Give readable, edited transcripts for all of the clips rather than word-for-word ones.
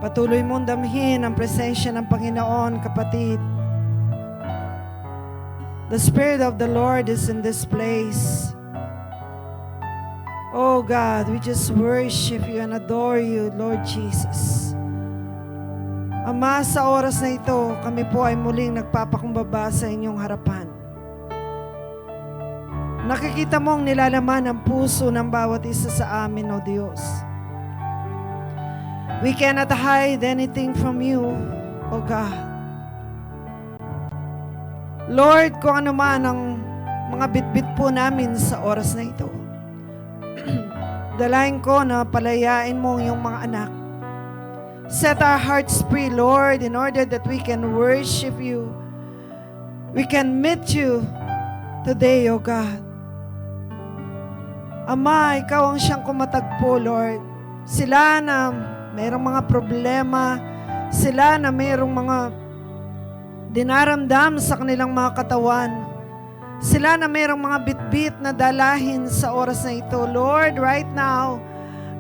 Patuloy mong damhin ang presensya ng Panginoon, kapatid. The Spirit of the Lord is in this place. Oh God, we just worship you and adore you, Lord Jesus. Ama, sa oras na ito, kami po ay muling nagpapakumbaba sa inyong harapan. Nakikita mo ang nilalaman ng puso ng bawat isa sa amin, O Diyos. We cannot hide anything from you, O God. Lord, kung ano man ang mga bitbit po namin sa oras na ito, dalahin ko na palayain mo yung mga anak. Set our hearts free, Lord, in order that we can worship you. We can meet you today, O God. Ama, ikaw ang siyang kumatagpo, Lord. Sila na mayroong mga problema, sila na mayroong mga dinaramdam sa kanilang mga katawan, sila na mayroong mga bitbit na dalahin sa oras na ito. Lord, right now,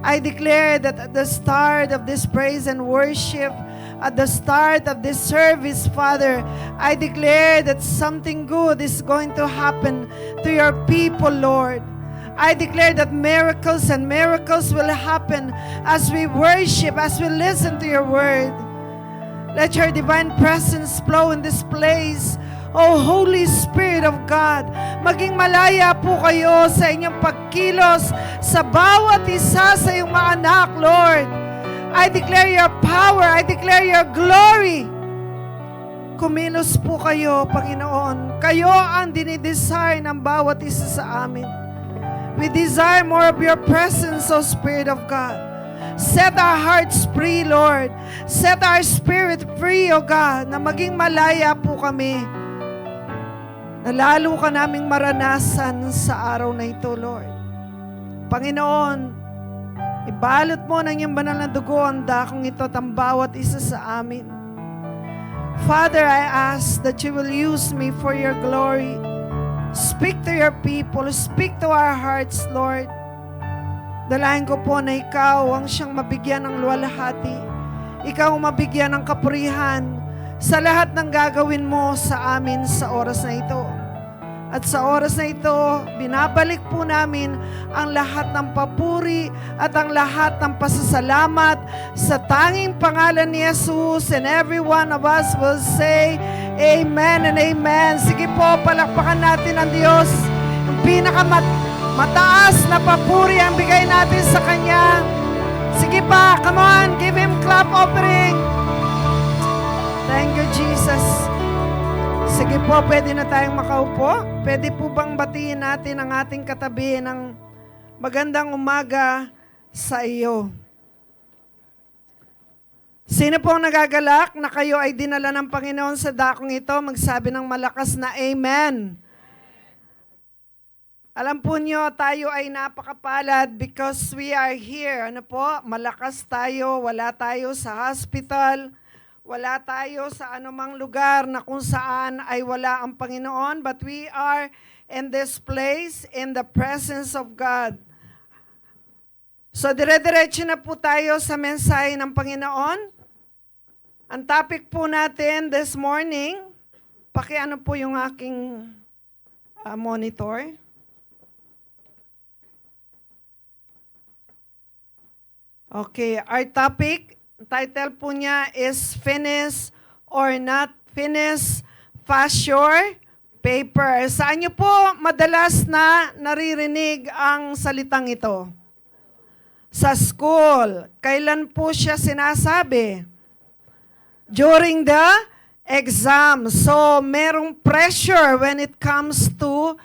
I declare that at the start of this praise and worship, at the start of this service, Father, I declare that something good is going to happen to your people, Lord. I declare that miracles and miracles will happen as we worship, as we listen to your word. Let your divine presence flow in this place. Oh, Holy Spirit of God, maging malaya po kayo sa inyong pagkilos sa bawat isa sa iyong mga anak, Lord. I declare your power, I declare your glory. Kumilos po kayo, Panginoon. Kayo ang dinidesire ng bawat isa sa amin. We desire more of your presence, O Spirit of God. Set our hearts free, Lord. Set our spirit free, O God, na maging malaya po kami. Na lalo ka naming maranasan sa araw na ito, Lord. Panginoon, ibalot mo ng iyong banal na dugo ang dakong ito at ang bawat isa sa amin. Father, I ask that you will use me for your glory. Speak to your people. Speak to our hearts, Lord. Dalahin ko po na ikaw ang siyang mabigyan ng luwalhati. Ikaw ang mabigyan ng kapurihan sa lahat ng gagawin mo sa amin sa oras na ito. At sa oras na ito, binabalik po namin ang lahat ng papuri at ang lahat ng pasasalamat sa tanging pangalan ni Jesus, and every one of us will say, Amen and Amen. Sige po, palakpakan natin ang Diyos. Yung pinakamataas na papuri ang bigay natin sa Kanya. Sige pa, come on, give Him clap offering. Thank you, Jesus. Sige po, pwede na tayong makaupo. Pwede po bang batiin natin ang ating katabi ng magandang umaga sa iyo? Sino pong nagagalak na kayo ay dinala ng Panginoon sa dakong ito? Magsabi ng malakas na Amen. Alam po nyo, tayo ay napakapalad because we are here. Ano po? Malakas tayo, wala tayo sa hospital, wala tayo sa anumang lugar na kung saan ay wala ang Panginoon, but we are in this place in the presence of God. So dire-diretso na po tayo sa mensahe ng Panginoon. Ang topic po natin this morning, pakiano po yung aking monitor. Okay, our topic, title po niya is Finish or Not Finish, Fast Your Paper. Saan niyo po madalas na naririnig ang salitang ito? Sa school. Kailan po siya sinasabi? During the exam. So, merong pressure when it comes to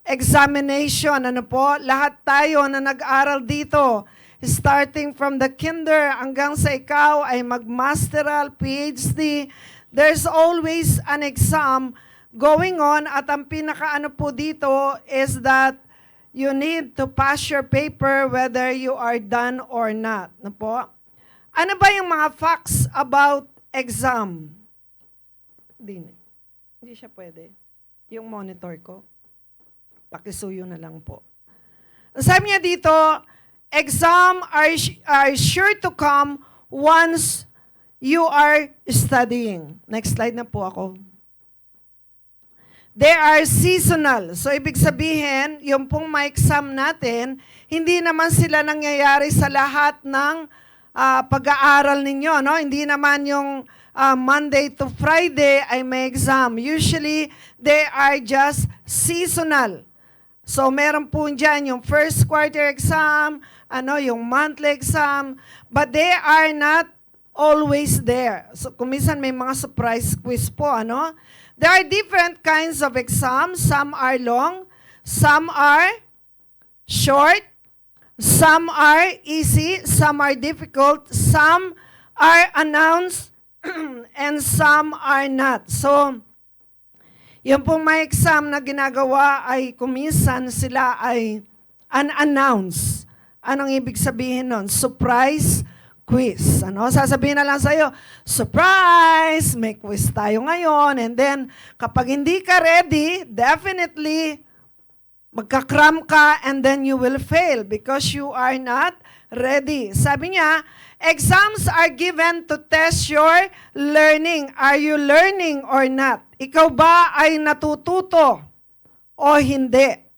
examination. Ano po? Lahat tayo na nag-aral dito, starting from the kinder hanggang sa ikaw ay mag-masteral, PhD, there's always an exam going on, at ang pinakaano po dito is that you need to pass your paper whether you are done or not. Ano po? Ano ba yung mga facts about exam? Hindi siya pwede. Yung monitor ko. Pakisuyo na lang po. Sabi niya dito, exam are sure to come once you are studying. Next slide na po ako. They are seasonal. So, ibig sabihin, yung pong mga exam natin, hindi naman sila nangyayari sa lahat ng pag-aaral ninyo. No? Hindi naman yung Monday to Friday ay may exam. Usually, they are just seasonal. So, meron po dyan yung first quarter exam, yung monthly exam, but they are not always there. So, kuminsan may mga surprise quiz po, There are different kinds of exams. Some are long, some are short, some are easy, some are difficult, some are announced, and some are not. So, yung pong may exam na ginagawa ay kuminsan sila ay unannounced. Anong ibig sabihin nun? Surprise quiz. Sasabihin na lang sa'yo, surprise! May quiz tayo ngayon. And then, kapag hindi ka ready, definitely, magka-cram ka and then you will fail because you are not ready. Sabi niya, exams are given to test your learning. Are you learning or not? Ikaw ba ay natututo o hindi?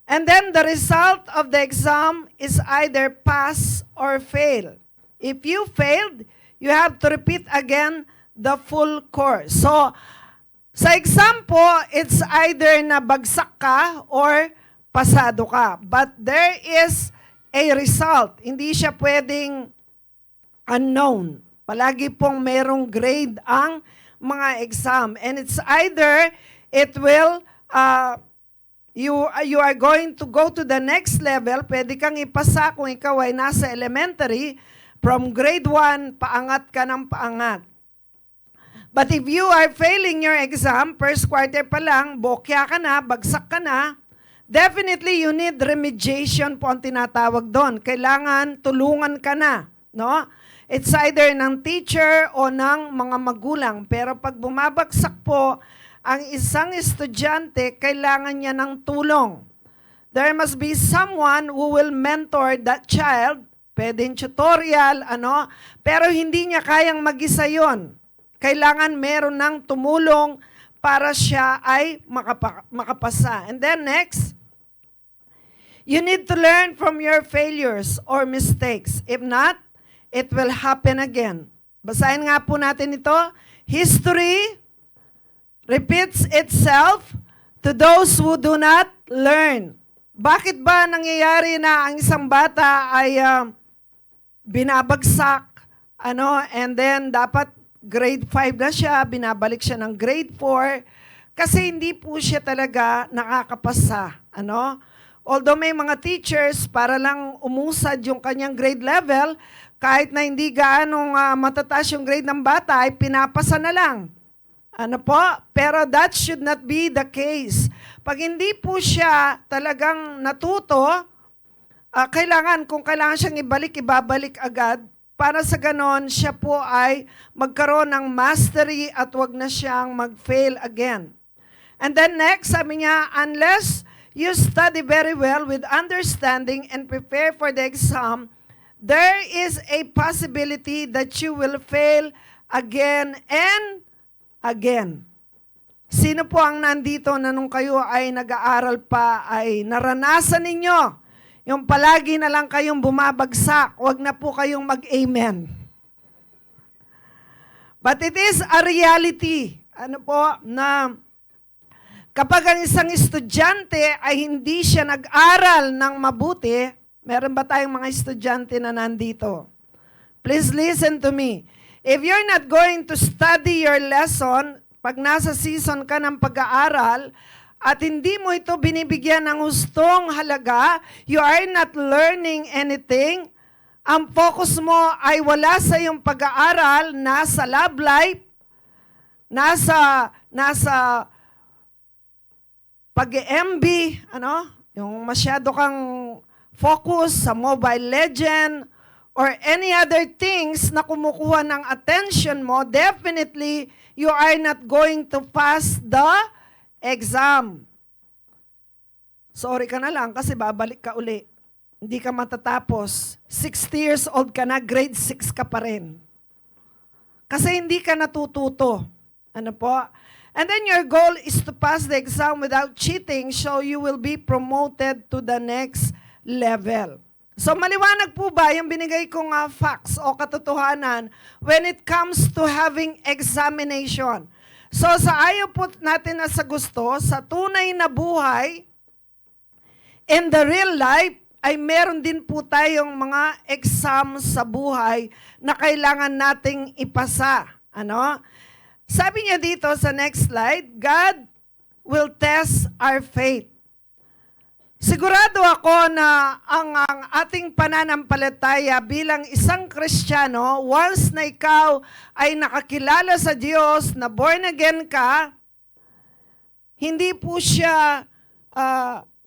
And then the result of the exam is either pass or fail. If you failed, you have to repeat again the full course. So, sa exam po, it's either nabagsak ka or pasado ka. But there is a result. Hindi siya pwedeng unknown. Palagi pong merong grade ang mga exam. And it's either it will you are going to go to the next level, pwede kang ipasa kung ikaw ay nasa elementary, from grade 1, paangat ka ng paangat. But if you are failing your exam, first quarter pa lang, bokya ka na, bagsak ka na, definitely you need remediation po ang tinatawag doon. Kailangan tulungan ka na, no? It's either ng teacher o ng mga magulang. Pero pag bumabagsak po, ang isang estudyante, kailangan niya ng tulong. There must be someone who will mentor that child. Pwedeng tutorial, pero hindi niya kayang mag-isa yun. Kailangan meron ng tumulong para siya ay makapasa. And then next, you need to learn from your failures or mistakes. If not, it will happen again. Basahin nga po natin ito. History repeats itself to those who do not learn. Bakit ba nangyayari na ang isang bata ay binabagsak, and then dapat grade 5 na siya, binabalik siya ng grade 4, kasi hindi po siya talaga nakakapasa, Although may mga teachers, para lang umusad yung kanyang grade level, kahit na hindi gaanong matataas yung grade ng bata, ay pinapasa na lang. Pero that should not be the case. Pag hindi po siya talagang natuto, kung kailangan siyang ibabalik agad, para sa ganon, siya po ay magkaroon ng mastery at wag na siyang mag-fail again. And then next, sabi niya, unless you study very well with understanding and prepare for the exam, there is a possibility that you will fail again and again. Sino po ang nandito na nung kayo ay nag-aaral pa ay naranasan ninyo yung palagi na lang kayong bumabagsak? Huwag na po kayong mag-amen. But it is a reality. Na kapag ang isang estudyante ay hindi siya nag-aral ng mabuti, meron ba tayong mga estudyante na nandito? Please listen to me. If you're not going to study your lesson, pag nasa season ka ng pag-aaral, at hindi mo ito binibigyan ng hustong halaga, you are not learning anything, ang focus mo ay wala sa iyong pag-aaral, nasa love life, nasa pag-MB, yung masyado kang focus sa Mobile Legend, or any other things na kumukuha ng attention mo, definitely, you are not going to pass the exam. Sorry ka na lang kasi babalik ka uli. Hindi ka matatapos. 60 years old ka na, grade 6 ka pa rin. Kasi hindi ka natututo. Ano po? And then your goal is to pass the exam without cheating, so you will be promoted to the next level. So maliwanag po ba yung binigay kong facts o katotohanan when it comes to having examination? So sa ayaw po natin na sa gusto, sa tunay na buhay, in the real life, ay meron din po tayong mga exam sa buhay na kailangan nating ipasa. Ano? Sabi niya dito sa next slide, God will test our faith. Sigurado ako na ang ating pananampalataya bilang isang Kristiyano, once na ikaw ay nakakilala sa Diyos, na born again ka, hindi po siya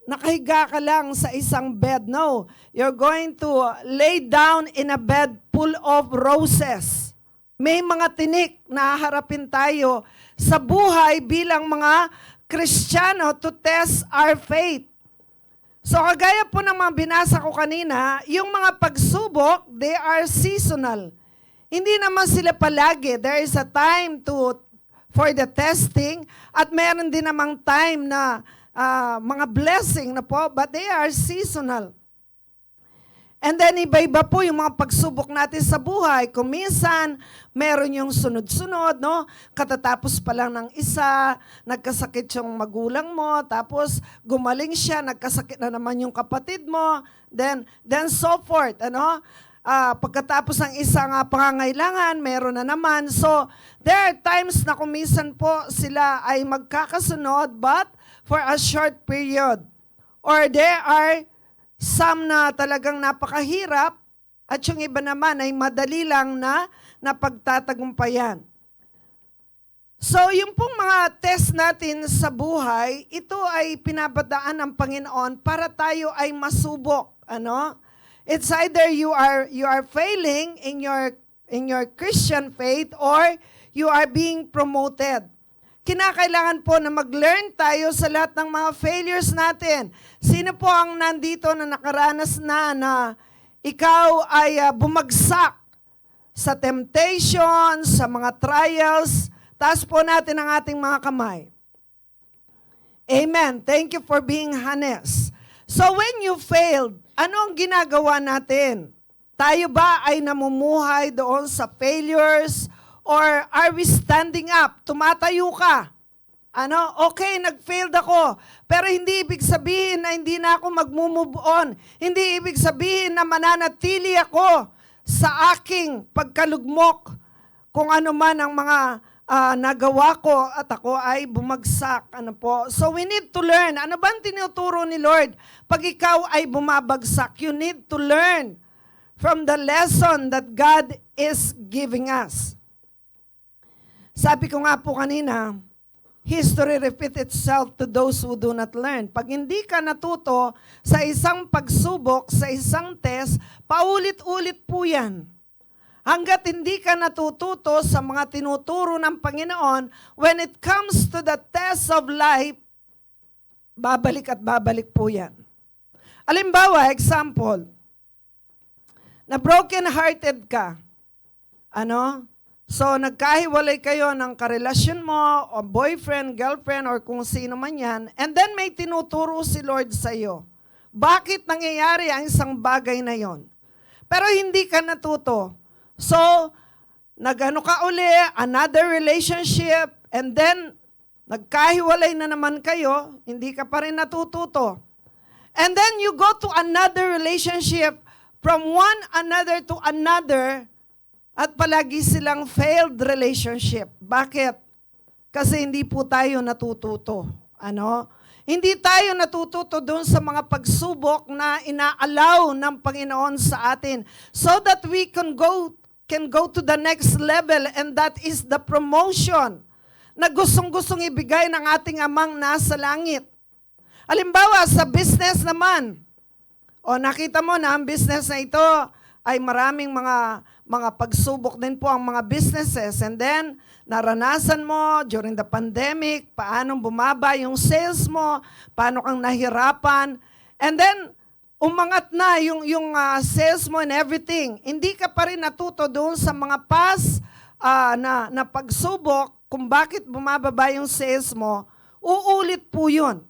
nakahiga ka lang sa isang bed. No, you're going to lay down in a bed full of roses. May mga tinik na haharapin tayo sa buhay bilang mga Kristiyano to test our faith. So kagaya po ng mga binasa ko kanina, yung mga pagsubok, they are seasonal. Hindi naman sila palagi. There is a time for the testing at meron din namang time na mga blessing na po, but they are seasonal. And then iba-iba po yung mga pagsubok natin sa buhay. Kung minsan, meron yung sunod-sunod, no? Katatapos pa lang ng isa, nagkasakit yung magulang mo, tapos gumaling siya, nagkasakit na naman yung kapatid mo, then so forth, ano? Pagkatapos ng isang pangangailangan, meron na naman. So, there are times na kung minsan po sila ay magkakasunod, but for a short period. Or there are some na talagang napakahirap at yung iba naman ay madali lang na napagtatagumpayan. So, yung pong mga test natin sa buhay, ito ay pinabadaan ng Panginoon para tayo ay masubok. Ano? It's either you are failing in your Christian faith or you are being promoted. Kinakailangan po na mag-learn tayo sa lahat ng mga failures natin. Sino po ang nandito na nakaranas na ikaw ay bumagsak sa temptation, sa mga trials? Taas po natin ang ating mga kamay. Amen. Thank you for being honest. So when you failed, ano ang ginagawa natin? Tayo ba ay namumuhay doon sa failures? Or are we standing up? Tumatayo ka. Ano? Okay, nag-failed ako. Pero hindi ibig sabihin na hindi na ako mag-move on. Hindi ibig sabihin na mananatili ako sa aking pagkalugmok kung ano man ang mga nagawa ko at ako ay bumagsak. Ano po? So we need to learn. Ano ba ang tinuturo ni Lord? Pag ikaw ay bumabagsak, you need to learn from the lesson that God is giving us. Sabi ko nga po kanina, history repeats itself to those who do not learn. Pag hindi ka natuto sa isang pagsubok, sa isang test, paulit-ulit po yan. Hanggat hindi ka natututo sa mga tinuturo ng Panginoon, when it comes to the test of life, babalik at babalik po yan. Halimbawa, example, na broken-hearted ka. Ano? So, nagkahiwalay kayo ng karelasyon mo, o boyfriend, girlfriend, or kung sino man yan, and then may tinuturo si Lord sa iyo. Bakit nangyayari ang isang bagay na yon? Pero hindi ka natuto. So, nag-ano ka uli, another relationship, and then, nagkahiwalay na naman kayo, hindi ka pa rin natututo. And then, you go to another relationship, from one another to another, at palagi silang failed relationship. Bakit? Kasi hindi po tayo natututo. Ano? Hindi tayo natututo doon sa mga pagsubok na inaalaw ng Panginoon sa atin so that we can go to the next level, and that is the promotion na gustong-gustong ibigay ng ating Amang nasa langit. Halimbawa, sa business naman, nakita mo na ang business na ito ay maraming mga pagsubok din po ang mga businesses. And then, naranasan mo during the pandemic, paano bumaba yung sales mo, paano kang nahirapan. And then, umangat na yung sales mo and everything. Hindi ka pa rin natuto doon sa mga past na pagsubok, kung bakit bumababa yung sales mo, uulit po yun.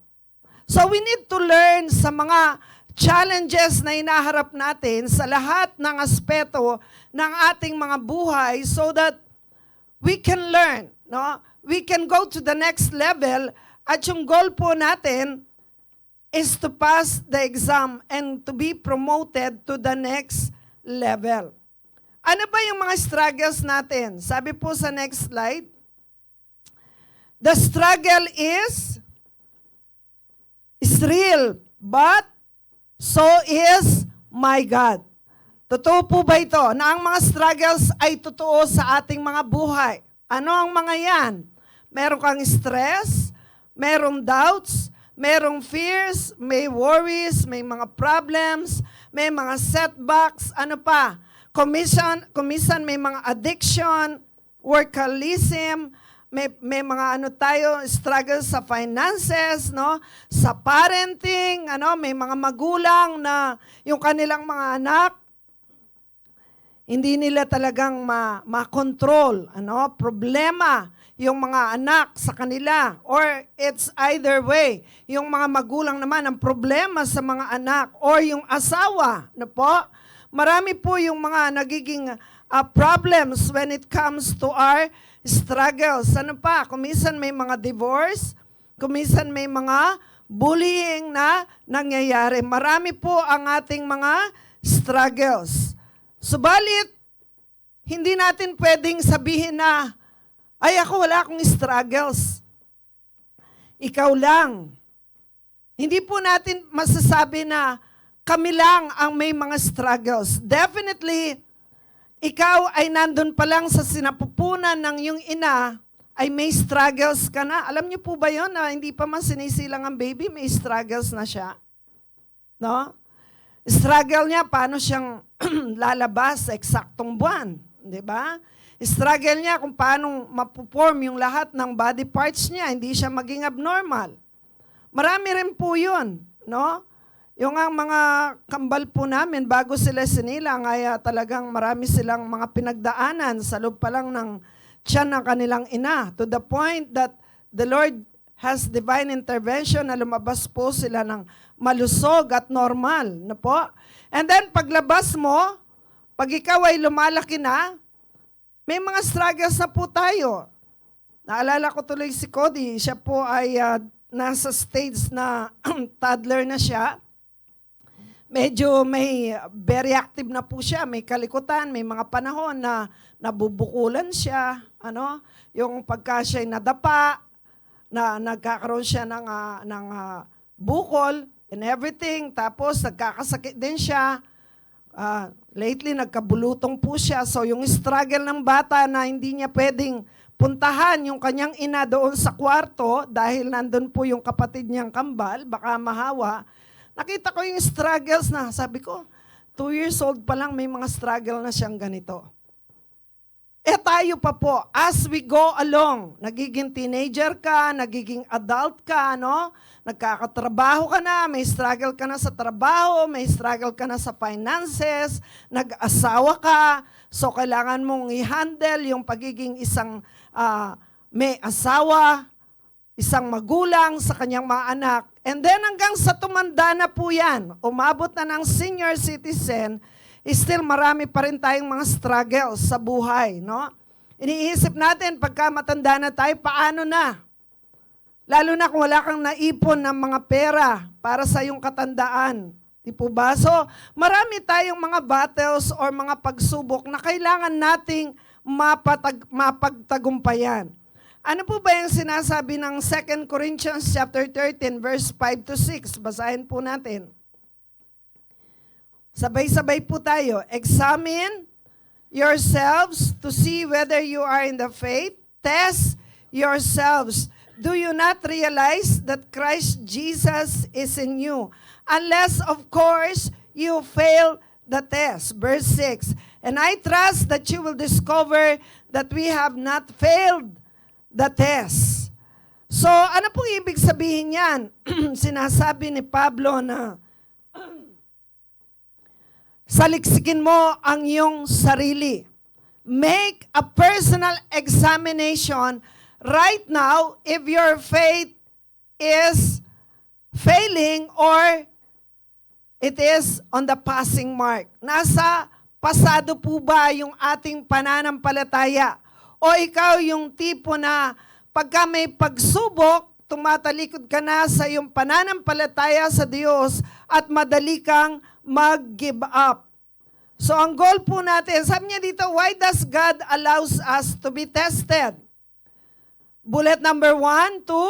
So we need to learn sa mga challenges na inaharap natin sa lahat ng aspeto ng ating mga buhay so that we can learn, no? We can go to the next level at yung goal po natin is to pass the exam and to be promoted to the next level. Ano ba yung mga struggles natin? Sabi po sa next slide, the struggle is real, but so is my God. Totoo po ba ito na ang mga struggles ay totoo sa ating mga buhay? Ano ang mga yan? Meron kang stress, merong doubts, merong fears, may worries, may mga problems, may mga setbacks, ano pa? Kumisan may mga addiction, workaholism, may mga struggles sa finances, no? Sa parenting, may mga magulang na yung kanilang mga anak hindi nila talagang ma-control, problema yung mga anak sa kanila, or it's either way. Yung mga magulang naman ang problema sa mga anak, or yung asawa, po. Marami po yung mga nagiging problems when it comes to our struggles. Ano pa? Kumisan may mga divorce, kumisan may mga bullying na nangyayari. Marami po ang ating mga struggles. Subalit, hindi natin pwedeng sabihin na, ay ako wala akong struggles. Ikaw lang. Hindi po natin masasabi na kami lang ang may mga struggles. Definitely, ikaw ay nandun pa lang sa sinapupunan ng iyong ina, ay may struggles ka na. Alam niyo po ba yon na hindi pa man sinisilang ang baby, may struggles na siya? No? Struggle niya, paano siyang lalabas sa eksaktong buwan. Di ba? Struggle niya kung paano mapuform yung lahat ng body parts niya, hindi siya maging abnormal. Marami rin po yun. No? Yung ang mga kambal po namin, bago sila sinilang, ay talagang marami silang mga pinagdaanan sa loob pa lang ng tiyan ng kanilang ina. To the point that the Lord has divine intervention na lumabas po sila ng malusog at normal. Na po? And then paglabas mo, pag ikaw ay lumalaki na, may mga struggles na po tayo. Naalala ko tuloy si Cody, siya po ay nasa stage na toddler na siya. Medyo very active na po siya, may kalikutan, may mga panahon na nabubukulan siya, yung pagka siya'y nadapa, na nagkakaroon siya ng bukol and everything, tapos nagkakasakit din siya. Lately, nagkabulutong po siya. So, yung struggle ng bata na hindi niya pwedeng puntahan yung kanyang ina doon sa kwarto dahil nandun po yung kapatid niyang kambal, baka mahawa. Nakita ko yung struggles na, sabi ko, 2 years old pa lang may mga struggle na siyang ganito. Tayo pa po, as we go along, nagiging teenager ka, nagiging adult ka, nagkakatrabaho ka na, may struggle ka na sa trabaho, may struggle ka na sa finances, nag-asawa ka, so kailangan mong i-handle yung pagiging isang may asawa, isang magulang sa kanyang mga anak. And then hanggang sa tumanda na po yan, umabot na ng senior citizen, still marami pa rin tayong mga struggles sa buhay, Iniisip natin, pagka matanda na tayo, paano na? Lalo na kung wala kang naipon ng mga pera para sa iyong katandaan. Di po ba? So, marami tayong mga battles or mga pagsubok na kailangan nating mapagtagumpayan. Ano po ba yung sinasabi ng 2 Corinthians chapter 13, verse 5 to 6? Basahin po natin. Sabay-sabay po tayo. Examine yourselves to see whether you are in the faith. Test yourselves. Do you not realize that Christ Jesus is in you? Unless, of course, you fail the test. Verse 6. And I trust that you will discover that we have not failed the test. So, ano pong ibig sabihin yan? Sinasabi ni Pablo na saliksikin mo ang iyong sarili. make a personal examination right now if your faith is failing or it is on the passing mark. Nasa pasado po ba yung ating pananampalataya? O ikaw yung tipo na pagka may pagsubok, tumatalikod ka na sa iyong pananampalataya sa Diyos at madali kang mag-give up. So ang goal po natin, sabi niya dito, why does God allows us to be tested? Bullet number 1, to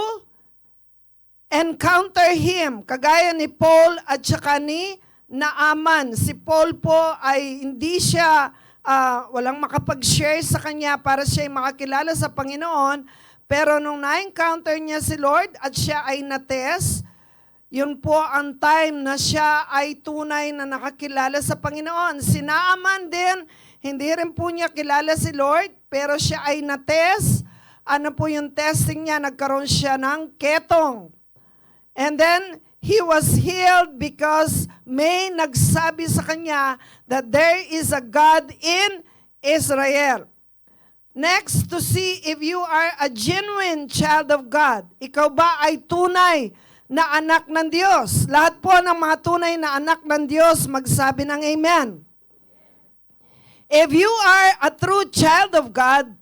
encounter Him. Kagaya ni Paul at saka ni Naaman. Si Paul po ay hindi siya, walang makapag-share sa kanya para siya ay makakilala sa Panginoon. Pero nung na-encounter niya si Lord at siya ay na-test, yun po ang time na siya ay tunay na nakakilala sa Panginoon. Si Naaman din, hindi rin po niya kilala si Lord, pero siya ay na-test. Ano po yung testing niya? Nagkaroon siya ng ketong. And then, he was healed because may nagsabi sa kanya that there is a God in Israel. Next, to see if you are a genuine child of God. Ikaw ba ay tunay na anak ng Diyos? Lahat po ng mga tunay na anak ng Diyos, magsabi ng Amen. If you are a true child of God,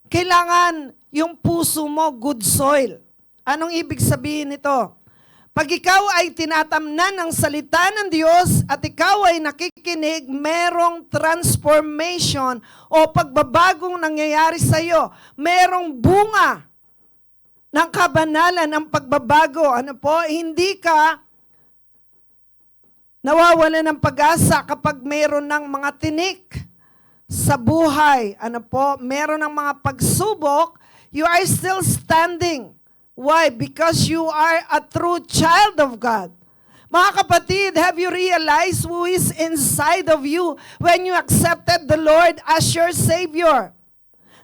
kailangan yung puso mo good soil. Anong ibig sabihin nito? Pag ikaw ay tinatamnan ng salita ng Diyos at ikaw ay nakikinig, merong transformation o pagbabagong nangyayari sa iyo. Merong bunga ng kabanalan, ng pagbabago. Ano po? Hindi ka nawawala ng pag-asa kapag meron ng mga tinik sa buhay. Ano po? Meron ng mga pagsubok, you are still standing. Why? Because you are a true child of God. Mga kapatid, have you realized who is inside of you when you accepted the Lord as your Savior?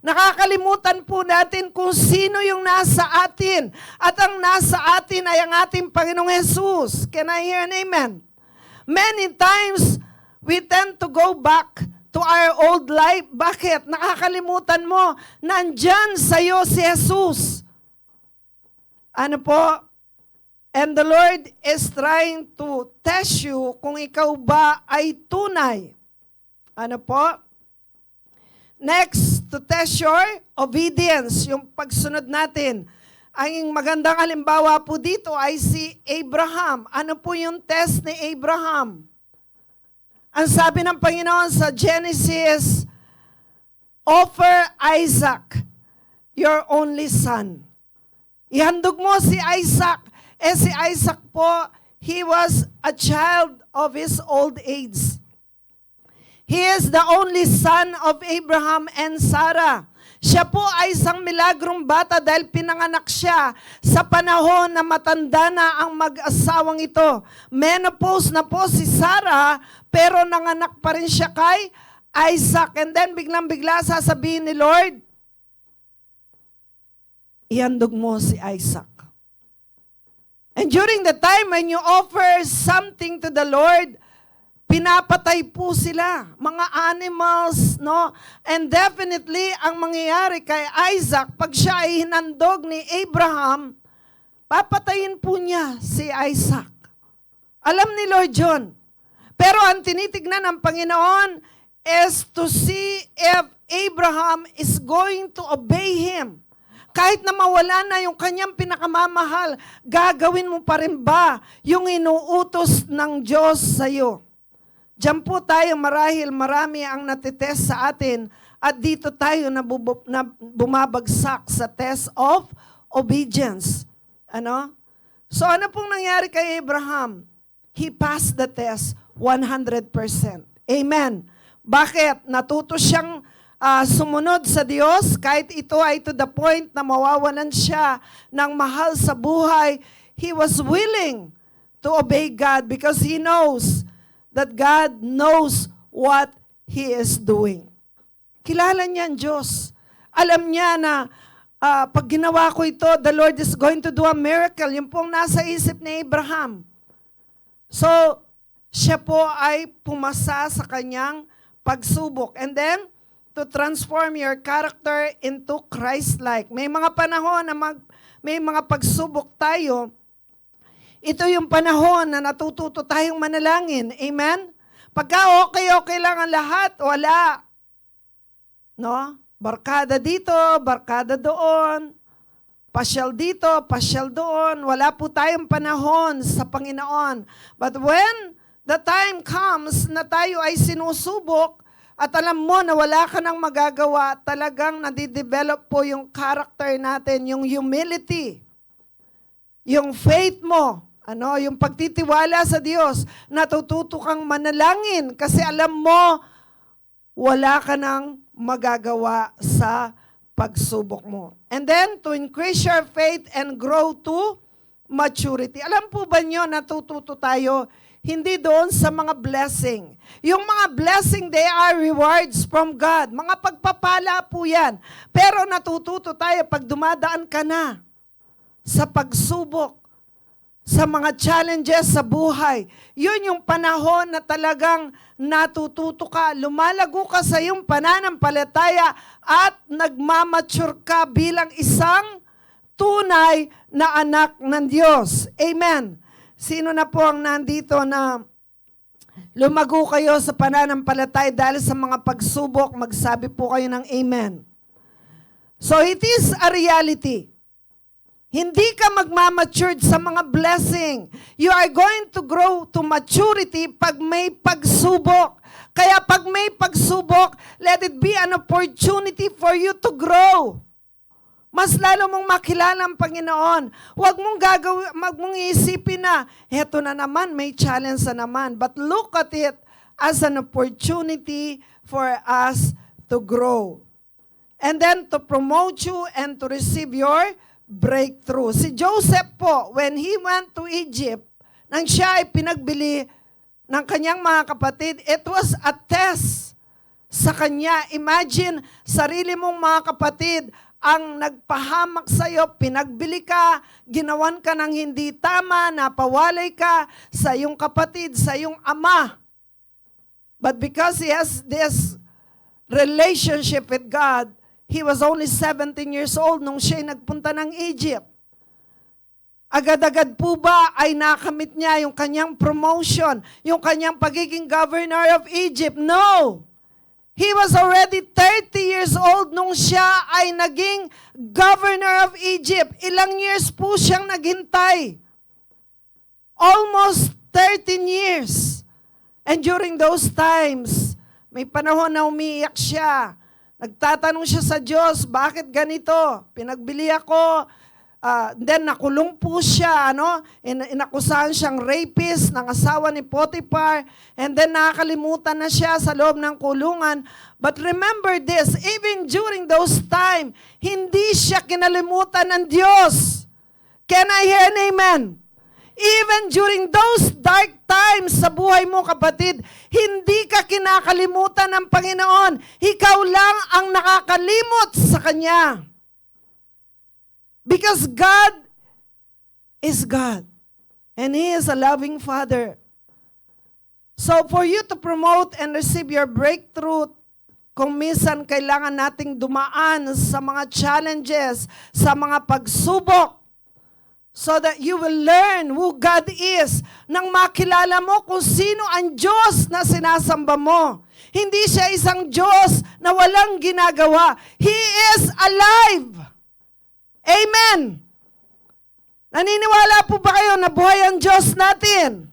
Nakakalimutan po natin kung sino yung nasa atin. At ang nasa atin ay ang ating Panginoong Jesus. Can I hear an amen? Many times, we tend to go back to our old life. Bakit? Nakakalimutan mo, nandyan sa'yo si Jesus. Ano po? And the Lord is trying to test you kung ikaw ba ay tunay. Ano po? Next, to test your obedience, yung pagsunod natin. Ang magandang halimbawa po dito ay si Abraham. Ano po yung test ni Abraham? Ang sabi ng Panginoon sa Genesis, offer Isaac, your only son. Ihandog mo si Isaac. Si Isaac po, he was a child of his old age. He is the only son of Abraham and Sarah. Siya po ay isang milagrong bata dahil pinanganak siya sa panahon na matanda na ang mag-asawang ito. Menopause na po si Sarah, pero nanganak pa rin siya kay Isaac. And then biglang-bigla sasabihin ni Lord, ihandog mo si Isaac. And during the time when you offer something to the Lord, pinapatay po sila, mga animals, no? And definitely, ang mangyayari kay Isaac, pag siya ay hinandog ni Abraham, papatayin po niya si Isaac. Alam ni Lord John. Pero ang tinitignan ng Panginoon is to see if Abraham is going to obey Him. Kahit na mawala na yung kanyang pinakamamahal, gagawin mo pa rin ba yung inuutos ng Diyos sa iyo? Diyan po tayo marahil marami ang natitest sa atin at dito tayo na bumabagsak sa test of obedience. Ano? So ano pong nangyari kay Abraham? He passed the test 100%. Amen. Bakit? Natuto siyang sumunod sa Diyos kahit ito ay to the point na mawawalan siya ng mahal sa buhay. He was willing to obey God because he knows that God knows what He is doing. Kilala niya ang Diyos. Alam niya na pag ginawa ko ito, the Lord is going to do a miracle. Yung pong nasa isip ni Abraham. So, siya po ay pumasa sa kanyang pagsubok. And then, to transform your character into Christ-like. May mga panahon na may mga pagsubok tayo. Ito yung panahon na natututo tayong manalangin. Amen? Pagka okay lang ang lahat, wala. No? Barkada dito, barkada doon. Pasyal dito, pasyal doon. Wala po tayong panahon sa Panginoon. But when the time comes na tayo ay sinusubok, at alam mo na wala ka nang magagawa, talagang nadidevelop po yung character natin, yung humility, yung faith mo, yung pagtitiwala sa Diyos, natututo kang manalangin kasi alam mo, wala ka nang magagawa sa pagsubok mo. And then, to increase your faith and grow to maturity. Alam po ba nyo, natututo tayo, hindi doon sa mga blessing. Yung mga blessing, they are rewards from God. Mga pagpapala po yan. Pero natututo tayo pag dumadaan ka na sa pagsubok, sa mga challenges sa buhay. Yun yung panahon na talagang natututo ka, lumalago ka sa iyong pananampalataya at nagmamature ka bilang isang tunay na anak ng Diyos. Amen. Sino na po ang nandito na lumago kayo sa pananampalataya dahil sa mga pagsubok, magsabi po kayo ng amen. So it is a reality. Hindi ka magmamatured sa mga blessing. You are going to grow to maturity pag may pagsubok. Kaya pag may pagsubok, let it be an opportunity for you to grow. Mas lalo mong makilala ang Panginoon. Huwag mong iisipin na, eto na naman, may challenge na naman. But look at it as an opportunity for us to grow. And then to promote you and to receive your breakthrough. Si Joseph po, when he went to Egypt, nang siya ay pinagbili ng kanyang mga kapatid, it was a test sa kanya. Imagine, sarili mong mga kapatid, ang nagpahamak sa iyo, pinagbili ka, ginawan ka ng hindi tama, napawalay ka sa iyong kapatid, sa iyong ama. But because he has this relationship with God, he was only 17 years old nung siya nagpunta ng Egypt. Agad-agad po ba ay nakamit niya yung kanyang promotion, yung kanyang pagiging governor of Egypt? No! He was already 30 years old nung siya ay naging governor of Egypt. Ilang years po siyang naghintay? Almost 13 years. And during those times, may panahon na umiiyak siya. Nagtatanong siya sa Diyos, bakit ganito? Pinagbili ako. Then nakulong po siya, inakusahan siyang rapist ng asawa ni Potiphar, and then nakakalimutan na siya sa loob ng kulungan. But remember this, even during those time, hindi siya kinalimutan ng Diyos. Can I hear an amen? Even during those dark times sa buhay mo, kapatid, hindi ka kinakalimutan ng Panginoon. Ikaw lang ang nakakalimot sa Kanya. Because God is God. And He is a loving Father. So for you to promote and receive your breakthrough, kung minsan kailangan nating dumaan sa mga challenges, sa mga pagsubok, so that you will learn who God is, nang makilala mo kung sino ang Diyos na sinasamba mo. Hindi siya isang Diyos na walang ginagawa. He is alive. Amen. Naniniwala po ba kayo na buhay ang Diyos natin?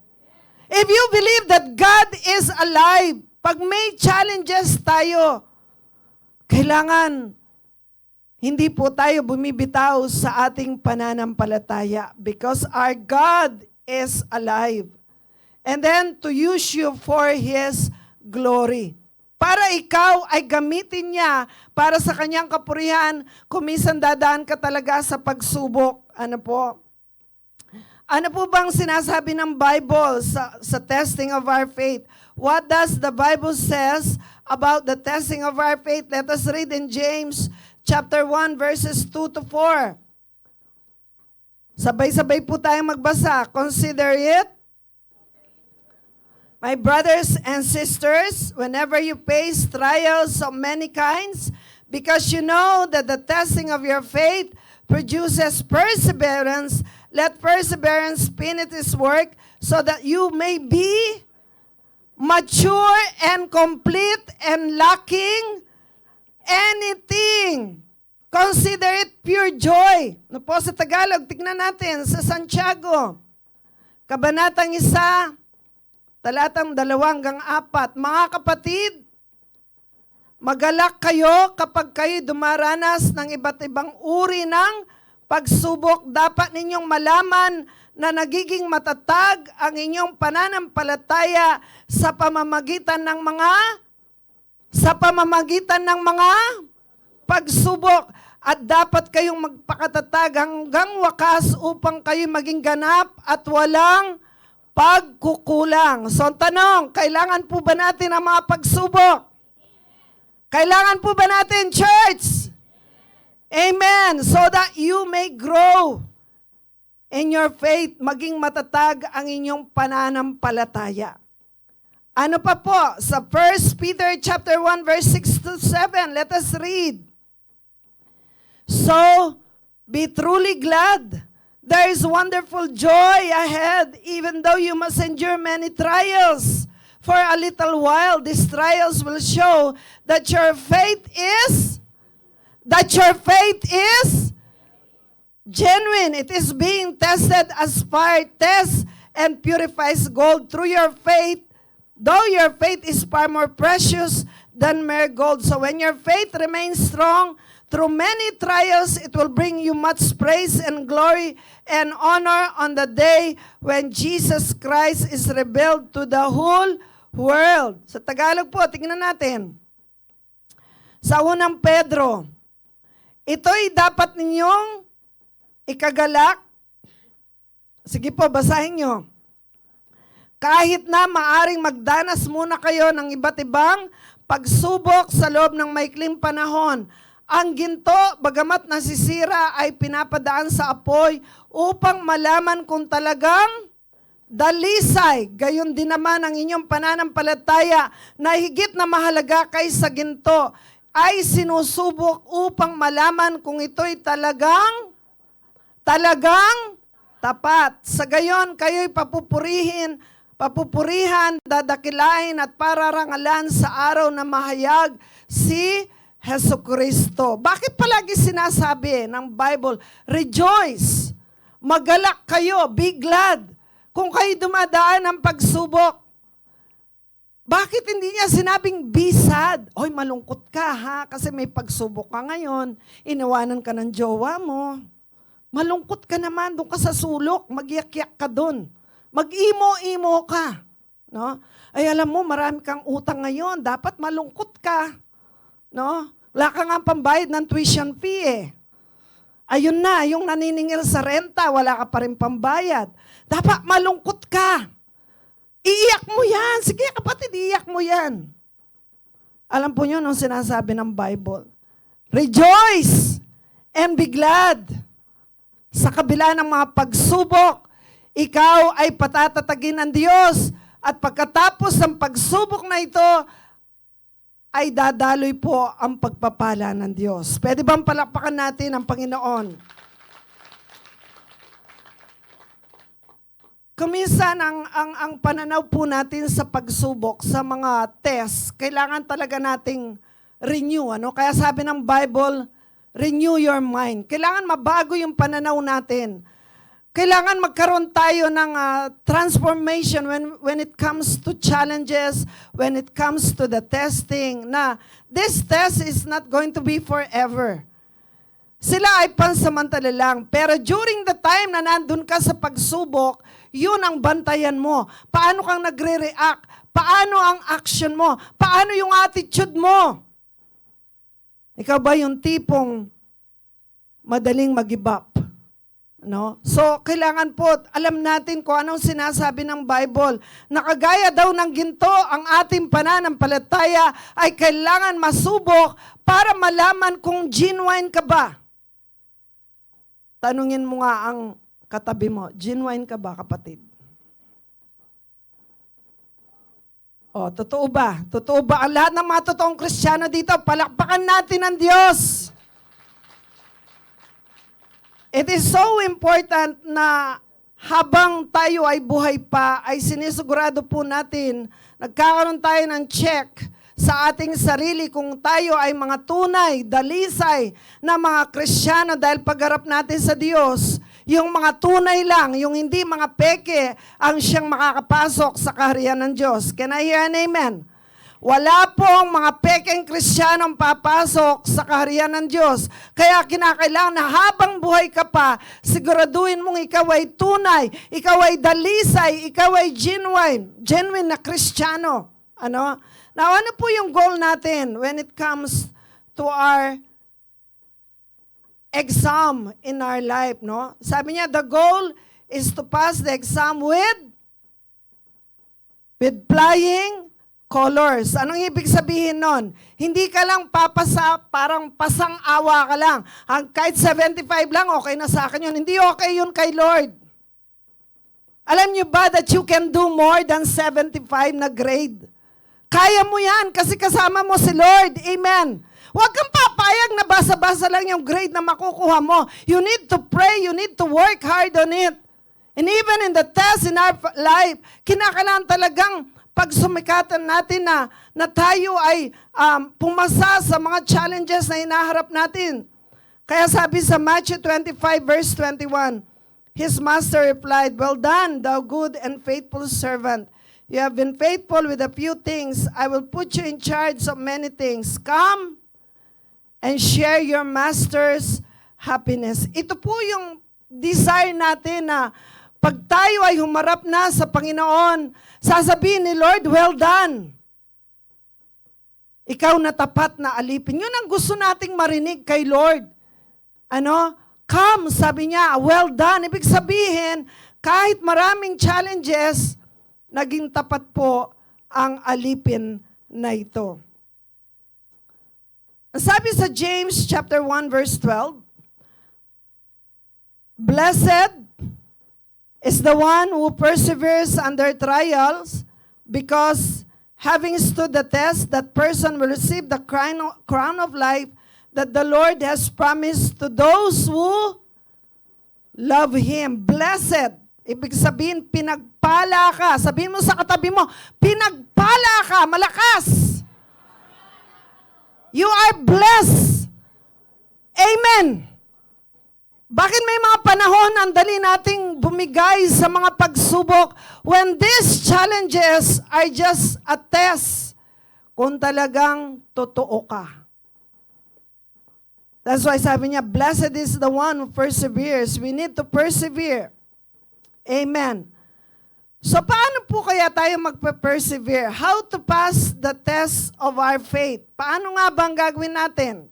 If you believe that God is alive, pag may challenges tayo, kailangan hindi po tayo bumibitaw sa ating pananampalataya because our God is alive. And then to use you for His glory. Para ikaw ay gamitin niya para sa kanyang kapurihan, kung minsan dadaan ka talaga sa pagsubok. Ano po? Ano po bang sinasabi ng Bible sa testing of our faith? What does the Bible says about the testing of our faith? Let us read in James chapter 1 verses 2 to 4. Sabay-sabay po tayong magbasa. Consider it. My brothers and sisters, whenever you face trials of many kinds, because you know that the testing of your faith produces perseverance, let perseverance finish its work so that you may be mature and complete and lacking anything. Consider it pure joy. No po sa Tagalog, tignan natin sa Santiago, Kabanatang 1, talatang 2-4. Mga kapatid, magalak kayo kapag kayo dumaranas ng iba't ibang uri ng pagsubok. Dapat ninyong malaman na nagiging matatag ang inyong pananampalataya sa pamamagitan ng mga pagsubok. At dapat kayong magpakatatag hanggang wakas upang kayo maging ganap at walang pagkukulang. So, ang tanong, kailangan po ba natin ang mga pagsubok? Kailangan po ba natin, church? Amen. So that you may grow in your faith, maging matatag ang inyong pananampalataya. Ano pa po? Sa 1 Peter chapter 1, verse 6-7, let us read. So, be truly glad. There is wonderful joy ahead, even though you must endure many trials. For a little while, these trials will show that your faith is genuine. It is being tested as fire tests and purifies gold through your faith, though your faith is far more precious than mere gold. So when your faith remains strong, through many trials, it will bring you much praise and glory and honor on the day when Jesus Christ is revealed to the whole world. Sa Tagalog po, tingnan natin. Sa 1 Pedro, ito'y dapat ninyong ikagalak. Sige po, basahin nyo. Kahit na maaring magdanas muna kayo ng iba't ibang pagsubok sa loob ng maikling panahon, ang ginto, bagamat nasisira, ay pinapadaan sa apoy upang malaman kung talagang dalisay. Gayon din naman ang inyong pananampalataya na higit na mahalaga kaysa ginto ay sinusubok upang malaman kung ito'y talagang tapat. Sa gayon, kayo'y papupurihan, dadakilain at pararangalan sa araw na mahayag si Jesucristo. Bakit palagi sinasabi ng Bible, rejoice, magalak kayo, be glad, kung kayo dumadaan ng pagsubok? Bakit hindi niya sinabing be sad? Oy, malungkot ka ha, kasi may pagsubok ka ngayon, iniwanan ka ng jowa mo. Malungkot ka naman, doon ka sa sulok, mag-iyak-yak ka doon. Mag-imo-imo ka. No? Ay alam mo, marami kang utang ngayon, dapat malungkot ka. No? Wala ka nga pambayad ng tuition fee eh. Ayun na, yung naniningil sa renta, wala ka pa rin pambayad. Dapat malungkot ka. Iiyak mo yan. Sige kapatid, iiyak mo yan. Alam po nyo nung sinasabi ng Bible, rejoice and be glad. Sa kabila ng mga pagsubok, ikaw ay patatatagin ng Diyos. At pagkatapos ng pagsubok na ito, ay dadaloy po ang pagpapala ng Diyos. Pwede bang palakpakan natin ang Panginoon? Kuminsan ang pananaw po natin sa pagsubok, sa mga test, kailangan talaga nating renew. Ano? Kaya sabi ng Bible, renew your mind. Kailangan mabago yung pananaw natin. Kailangan magkaroon tayo ng transformation when it comes to challenges, when it comes to the testing, na this test is not going to be forever. Sila ay pansamantala lang. Pero during the time na nandun ka sa pagsubok, yun ang bantayan mo. Paano kang nagre-react? Paano ang action mo? Paano yung attitude mo? Ikaw ba yung tipong madaling mag-give up? No? So, kailangan po, alam natin kung anong sinasabi ng Bible. Nakagaya daw ng ginto, ang ating pananampalataya ay kailangan masubok para malaman kung genuine ka ba. Tanungin mo nga ang katabi mo, genuine ka ba, kapatid? O, totoo ba? Totoo ba? Ang lahat ng mga totoong Kristiyano dito, palakpakan natin ang Diyos. It is so important na habang tayo ay buhay pa, ay sinisigurado po natin, nagkakaroon tayo ng check sa ating sarili kung tayo ay mga tunay, dalisay na mga Kristiyano dahil pagharap natin sa Diyos, yung mga tunay lang, yung hindi mga peke, ang siyang makakapasok sa kaharian ng Diyos. Can I hear an amen? Wala pong mga pekeng Kristiyanong papasok sa kaharian ng Diyos. Kaya kinakailangan na habang buhay ka pa, siguraduhin mong ikaw ay tunay, ikaw ay dalisay, ikaw ay genuine na Kristiyano. Ano? Now, ano po yung goal natin when it comes to our exam in our life, no? Sabi niya, the goal is to pass the exam with flying colors. Anong ibig sabihin nun? Hindi ka lang papasa, parang pasang-awa ka lang. Kahit 75 lang, okay na sa akin yun. Hindi okay yun kay Lord. Alam niyo ba that you can do more than 75 na grade? Kaya mo yan kasi kasama mo si Lord. Amen. Huwag kang papayag na basa-basa lang yung grade na makukuha mo. You need to pray, you need to work hard on it. And even in the test in our life, kinakailangan talagang pagsumikatan natin na tayo ay pumasa sa mga challenges na hinaharap natin. Kaya sabi sa Matthew 25 verse 21, His master replied, "Well done, thou good and faithful servant. You have been faithful with a few things. I will put you in charge of many things. Come and share your master's happiness." Ito po yung desire natin na pag tayo ay humarap na sa Panginoon, sasabihin ni Lord, well done. Ikaw na tapat na alipin. Yun ang gusto nating marinig kay Lord. Ano? Come, sabi niya, well done. Ibig sabihin, kahit maraming challenges, naging tapat po ang alipin na ito. Sabi sa James chapter 1 verse 12, Blessed is the one who perseveres under trials, because having stood the test, that person will receive the crown of life that the Lord has promised to those who love Him. Blessed. Ibig sabihin, pinagpala ka. Sabihin mo sa katabi mo, pinagpala ka, malakas. You are blessed. Amen. Bakit may mga panahon ang dali nating bumigay sa mga pagsubok when these challenges are just a test kung talagang totoo ka? That's why sabi niya, blessed is the one who perseveres. We need to persevere. Amen. So paano po kaya tayo magpe-persevere? How to pass the test of our faith? Paano nga ba ang gagawin natin?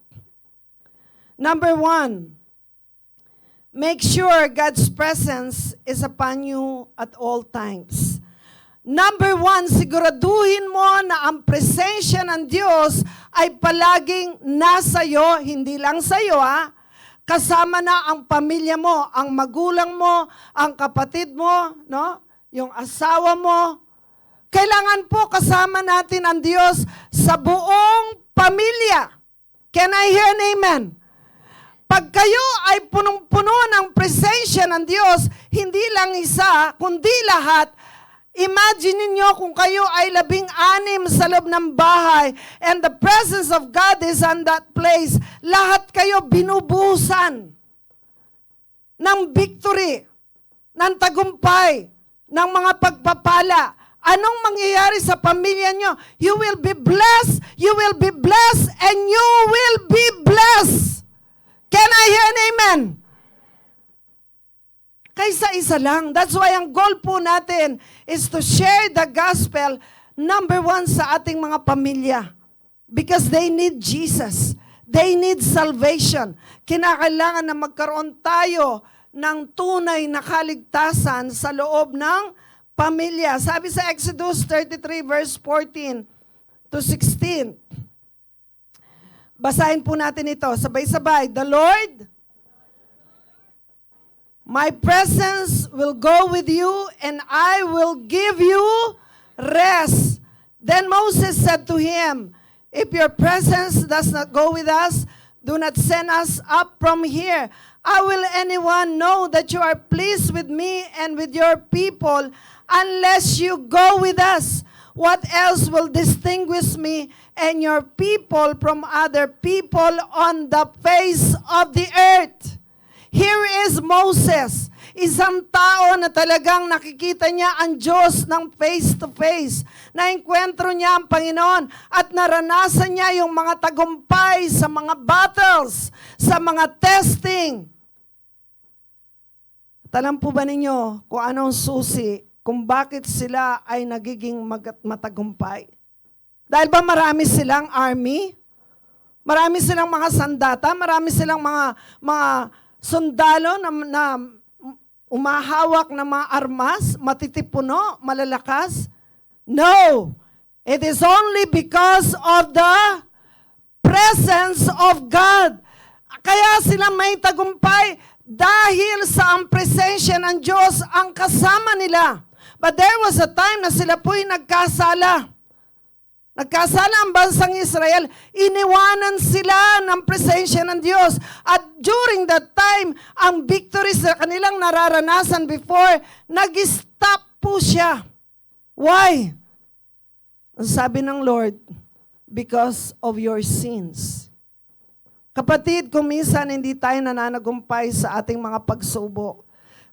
Number 1, make sure God's presence is upon you at all times. Number 1, siguraduhin mo na ang presensya ng Diyos ay palaging nasa iyo, hindi lang sa iyo kasama na ang pamilya mo, ang magulang mo, ang kapatid mo, no? Yung asawa mo. Kailangan po kasama natin ang Diyos sa buong pamilya. Can I hear an amen? Pag kayo ay punong-puno ng presensya ng Diyos, hindi lang isa, kundi lahat, imagine niyo kung kayo ay 16 sa loob ng bahay and the presence of God is on that place. Lahat kayo binubuhusan ng victory, ng tagumpay, ng mga pagpapala. Anong mangyayari sa pamilya nyo? You will be blessed, and you will be blessed. Can I hear an amen? Kaysa isa lang. That's why ang goal po natin is to share the gospel, number 1, sa ating mga pamilya. Because they need Jesus. They need salvation. Kinakailangan na magkaroon tayo ng tunay na kaligtasan sa loob ng pamilya. Sabi sa Exodus 33 verse 14 to 16. Basahin po natin ito. Sabay-sabay. The Lord, my presence will go with you and I will give you rest. Then Moses said to him, if your presence does not go with us, do not send us up from here. How will anyone know that you are pleased with me and with your people unless you go with us? What else will distinguish me and your people from other people on the face of the earth? Here is Moses, isang tao na talagang nakikita niya ang Diyos ng face to face. Naengkwentro niya ang Panginoon at naranasan niya yung mga tagumpay sa mga battles, sa mga testing. Alam po ba ninyo kung anong susi kung bakit sila ay nagiging matagumpay? Dahil ba marami silang army? Marami silang mga sandata? Marami silang mga sundalo na umahawak ng mga armas, matitipuno, malalakas? No! It is only because of the presence of God. Kaya sila may tagumpay dahil sa ang presensya ng Diyos ang kasama nila. But there was a time na sila po'y nagkasala. Nagkasala ang bansang Israel, iniwanan sila ng presensya ng Diyos. At during that time, ang victories na kanilang nararanasan before, nag-stop po siya. Why? Ang sabi ng Lord, because of your sins. Kapatid, kung minsan hindi tayo nananagumpay sa ating mga pagsubok,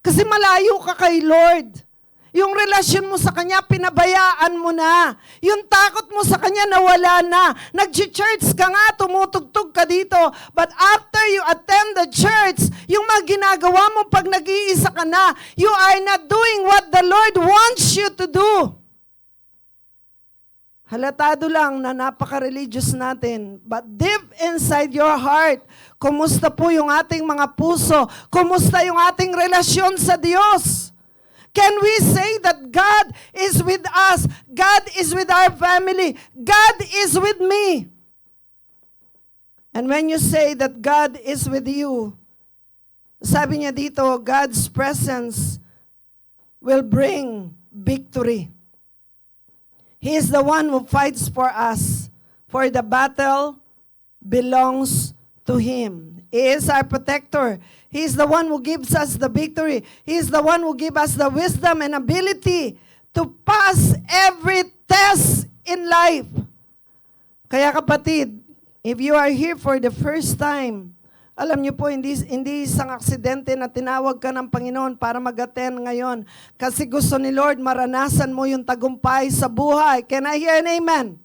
kasi malayo ka kay Lord. Yung relasyon mo sa Kanya, pinabayaan mo na. Yung takot mo sa Kanya, nawala na. Nag-church ka nga, tumutugtog ka dito. But after you attend the church, yung mga ginagawa mo pag nag-iisa ka na, you are not doing what the Lord wants you to do. Halatado lang na napaka-religious natin. But deep inside your heart, kumusta po yung ating mga puso? Kumusta yung ating relasyon sa Diyos? Can we say that God is with us? God is with our family. God is with me. And when you say that God is with you, sabi niya dito, God's presence will bring victory. He is the one who fights for us, for the battle belongs to Him. He is our protector. He is the one who gives us the victory. He is the one who gives us the wisdom and ability to pass every test in life. Kaya kapatid, if you are here for the first time, alam niyo po, hindi isang aksidente na tinawag ka ng Panginoon para mag-attend ngayon. Kasi gusto ni Lord, maranasan mo yung tagumpay sa buhay. Can I hear an amen?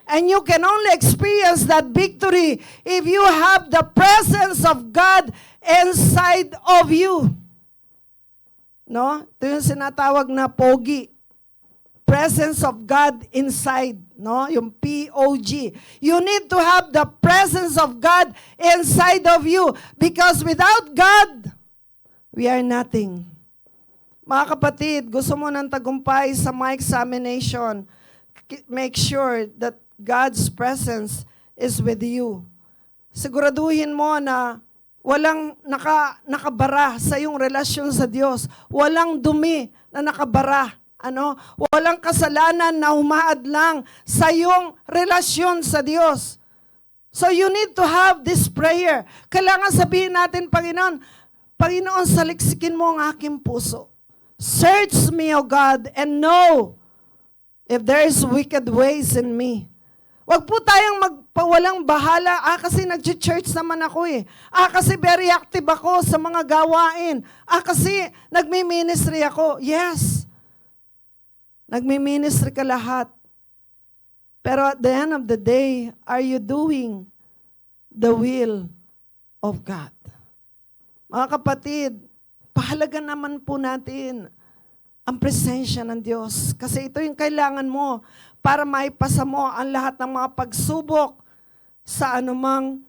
And you can only experience that victory if you have the presence of God inside of you. No? Ito yung sinatawag na pogi. Presence of God inside, no? Yung P-O-G. You need to have the presence of God inside of you because without God, we are nothing. Mga kapatid, gusto mo ng tagumpay sa my examination, make sure that God's presence is with you. Siguraduhin mo na walang nakabara sa iyong relasyon sa Diyos. Walang dumi na nakabara. Walang kasalanan na humaadlang sa iyong relasyon sa Diyos. So you need to have this prayer. Kailangan sabihin natin, Panginoon, saliksikin mo ang aking puso. Search me, O God, and know if there is wicked ways in me. Huwag po tayong magpawalang bahala. Kasi nag-church naman ako eh. Kasi very active ako sa mga gawain. Kasi nagmi-ministry ako. Yes. Nagmi-ministry ka lahat. Pero at the end of the day, are you doing the will of God? Mga kapatid, pahalaga naman po natin ang presensya ng Diyos. Kasi ito yung kailangan mo para maipasa mo ang lahat ng mga pagsubok sa anumang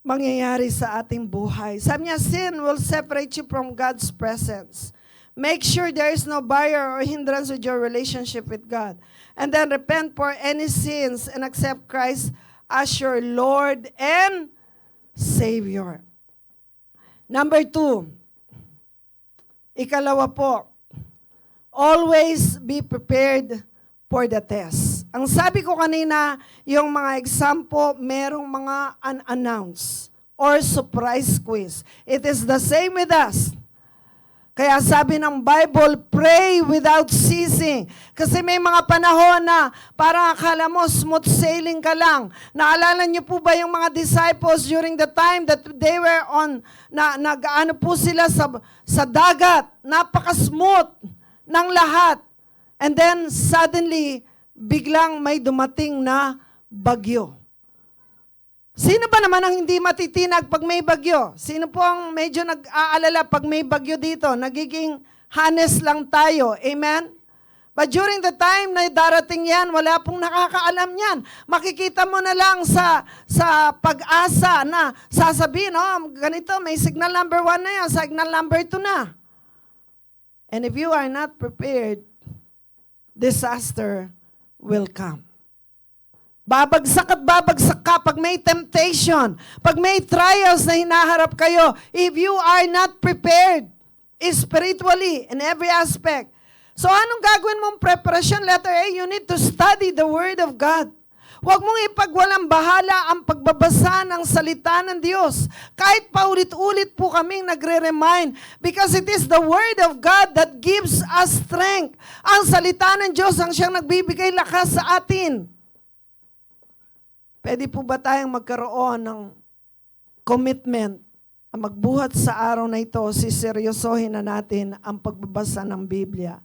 mangyayari sa ating buhay. Sabi niya, sin will separate you from God's presence. Make sure there is no barrier or hindrance with your relationship with God. And then repent for any sins and accept Christ as your Lord and Savior. Number 2, ikalawa po, always be prepared for the test. Ang sabi ko kanina, yung mga example, merong mga unannounced or surprise quiz. It is the same with us. Kaya sabi ng Bible, pray without ceasing. Kasi may mga panahon na parang akala mo smooth sailing ka lang. Naalala niyo po ba yung mga disciples during the time that they were on, nag-ano po sila sa dagat. Napaka-smooth ng lahat. And then suddenly, biglang may dumating na bagyo. Sino ba naman ang hindi matitinag pag may bagyo? Sino po ang medyo nag-aalala pag may bagyo dito? Nagiging honest lang tayo. Amen? But during the time na darating yan, wala pong nakakaalam yan. Makikita mo na lang sa pag-asa na sasabihin, oh, ganito, may signal number 1 na yan, signal number 2 na. And if you are not prepared, disaster will come. Babagsak at babagsak ka pag may temptation, pag may trials na hinaharap kayo, if you are not prepared spiritually in every aspect. So anong gagawin mong preparation? Letter A, you need to study the Word of God. Huwag mong ipagwalang bahala ang pagbabasa ng salita ng Diyos. Kahit paulit-ulit po kaming nagre-remind because it is the Word of God that gives us strength. Ang salita ng Diyos ang siyang nagbibigay lakas sa atin. Pwede po ba tayong magkaroon ng commitment na magbuhat sa araw na ito, siseryosohin na natin ang pagbabasa ng Biblia?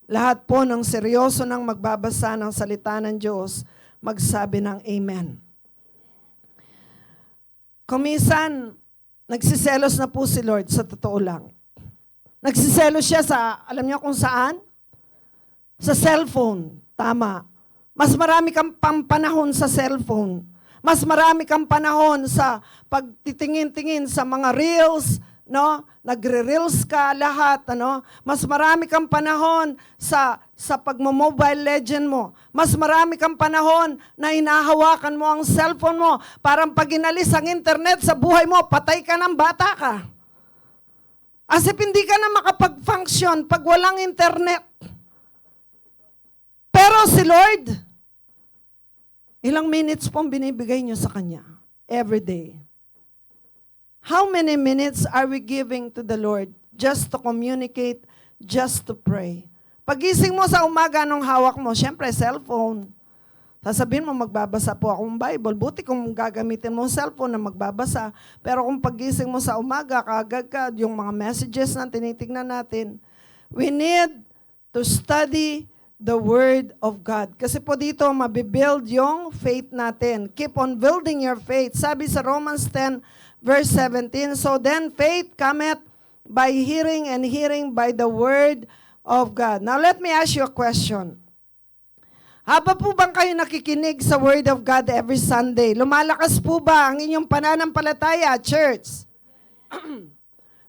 Lahat po ng seryoso ng magbabasa ng salita ng Diyos, magsabi ng Amen. Kuminsan, nagsiselos na po si Lord, sa totoo lang. Nagsiselos siya sa, alam niyo kung saan? Sa cellphone. Tama. Mas marami kang panahon sa cellphone. Mas marami kang panahon sa pagtitingin-tingin sa mga reels, no? Nagre-reels ka lahat, ano? Mas marami kang panahon sa pagmo-mobile legend mo. Mas marami kang panahon na hinahawakan mo ang cellphone mo. Parang pag inalis ang internet sa buhay mo, patay ka ng bata ka. As if hindi ka na makapag-function pag walang internet. Pero si Lord, ilang minutes pong binibigay niyo sa Kanya every day? How many minutes are we giving to the Lord just to communicate, just to pray? Pagising mo sa umaga, anong hawak mo? Siyempre, cellphone. Sasabihin mo, magbabasa po akong Bible. Buti kung gagamitin mo cellphone na magbabasa. Pero kung pagising mo sa umaga, kaagad yung mga messages na tinitignan natin, we need to study the Word of God. Kasi po dito, mabibuild yung faith natin. Keep on building your faith. Sabi sa Romans 10, verse 17, so then faith cometh by hearing, and hearing by the Word of God. Now let me ask you a question. Haba po bang kayo nakikinig sa Word of God every Sunday? Lumalakas po ba ang inyong pananampalataya, church?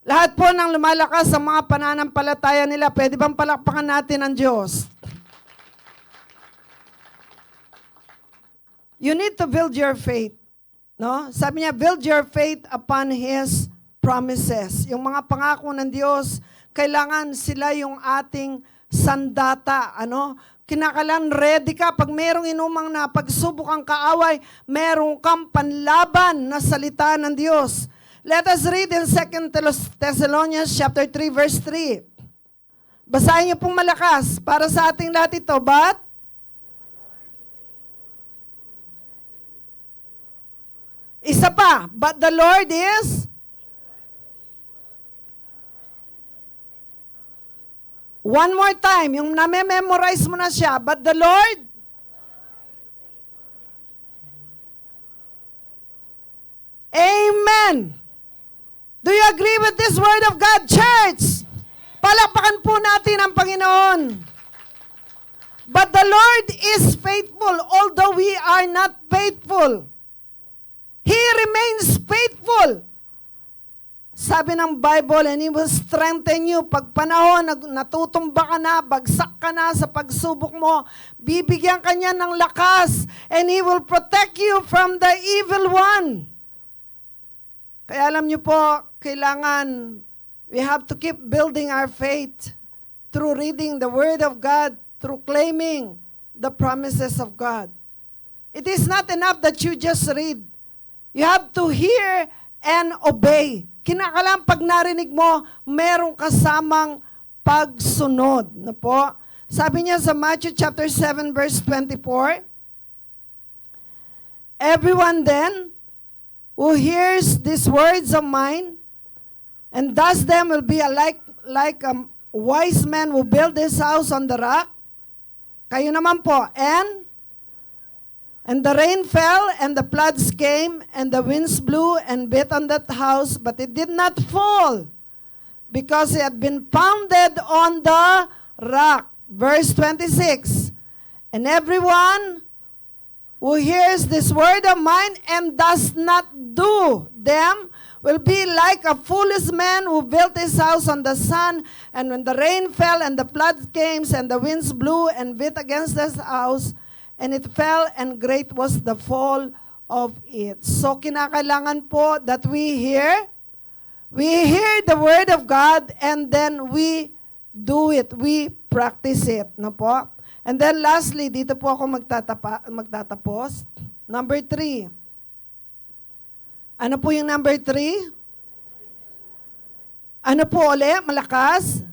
Lahat po ng lumalakas sa mga pananampalataya nila, pwede bang palakpakan natin ang Diyos? You need to build your faith. No? Sabi niya, build your faith upon His promises. Yung mga pangako ng Diyos, kailangan sila yung ating sandata. Ano? Kinakalan ready ka. Pag merong inumang na pagsubok ang kaaway, merong kang panlaban na salita ng Diyos. Let us read in 2 Thessalonians chapter 3, verse 3. Basahin niyo pong malakas para sa ating lahat ito. But isa pa, but the Lord is one more time, yung name-memorize mo na siya, but the Lord Amen. Do you agree with this word of God, church? Palakpakan po natin ang Panginoon. But the Lord is faithful, although we are not faithful. He remains faithful. Sabi ng Bible, and He will strengthen you. Pag panahon, natutumba ka na, bagsak ka na sa pagsubok mo, bibigyan ka niya ng lakas, and He will protect you from the evil one. Kaya alam niyo po, kailangan, we have to keep building our faith through reading the Word of God, through claiming the promises of God. It is not enough that you just read. You have to hear and obey. Kinakailangan pag narinig mo, merong kasamang pagsunod. Na po? Sabi niya sa Matthew chapter 7 verse 24, everyone then who hears these words of mine and does them will be like a wise man who built his house on the rock. Kayo naman po, and the rain fell, and the floods came, and the winds blew and beat on that house, but it did not fall, because it had been founded on the rock. Verse 26, and everyone who hears this word of mine and does not do them will be like a foolish man who built his house on the sand, and when the rain fell, and the flood came, and the winds blew and beat against this house, and it fell, and great was the fall of it. So, kinakailangan po that we hear the word of God, and then we do it. We practice it. No po? And then lastly, dito po ako magtatapos. Number 3. Ano po yung number 3? Ano po ulit? Malakas?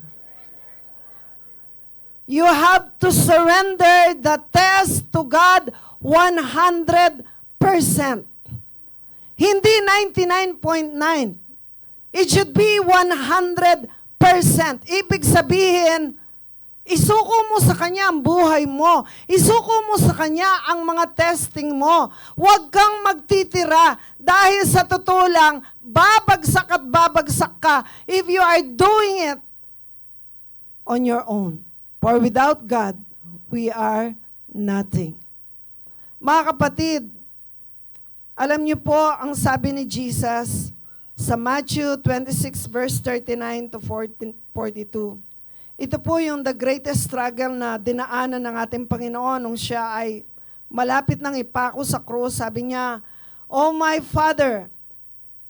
You have to surrender the test to God 100%. Hindi 99.9. It should be 100%. Ibig sabihin, isuko mo sa Kanya ang buhay mo. Isuko mo sa Kanya ang mga testing mo. Huwag kang magtitira dahil sa totoo lang, babagsak at babagsak ka if you are doing it on your own. For without God, we are nothing. Mga kapatid, alam niyo po ang sabi ni Jesus sa Matthew 26 verse 39 to 42. Ito po yung the greatest struggle na dinaanan ng ating Panginoon nung siya ay malapit nang ipako sa krus. Sabi niya, "Oh my Father,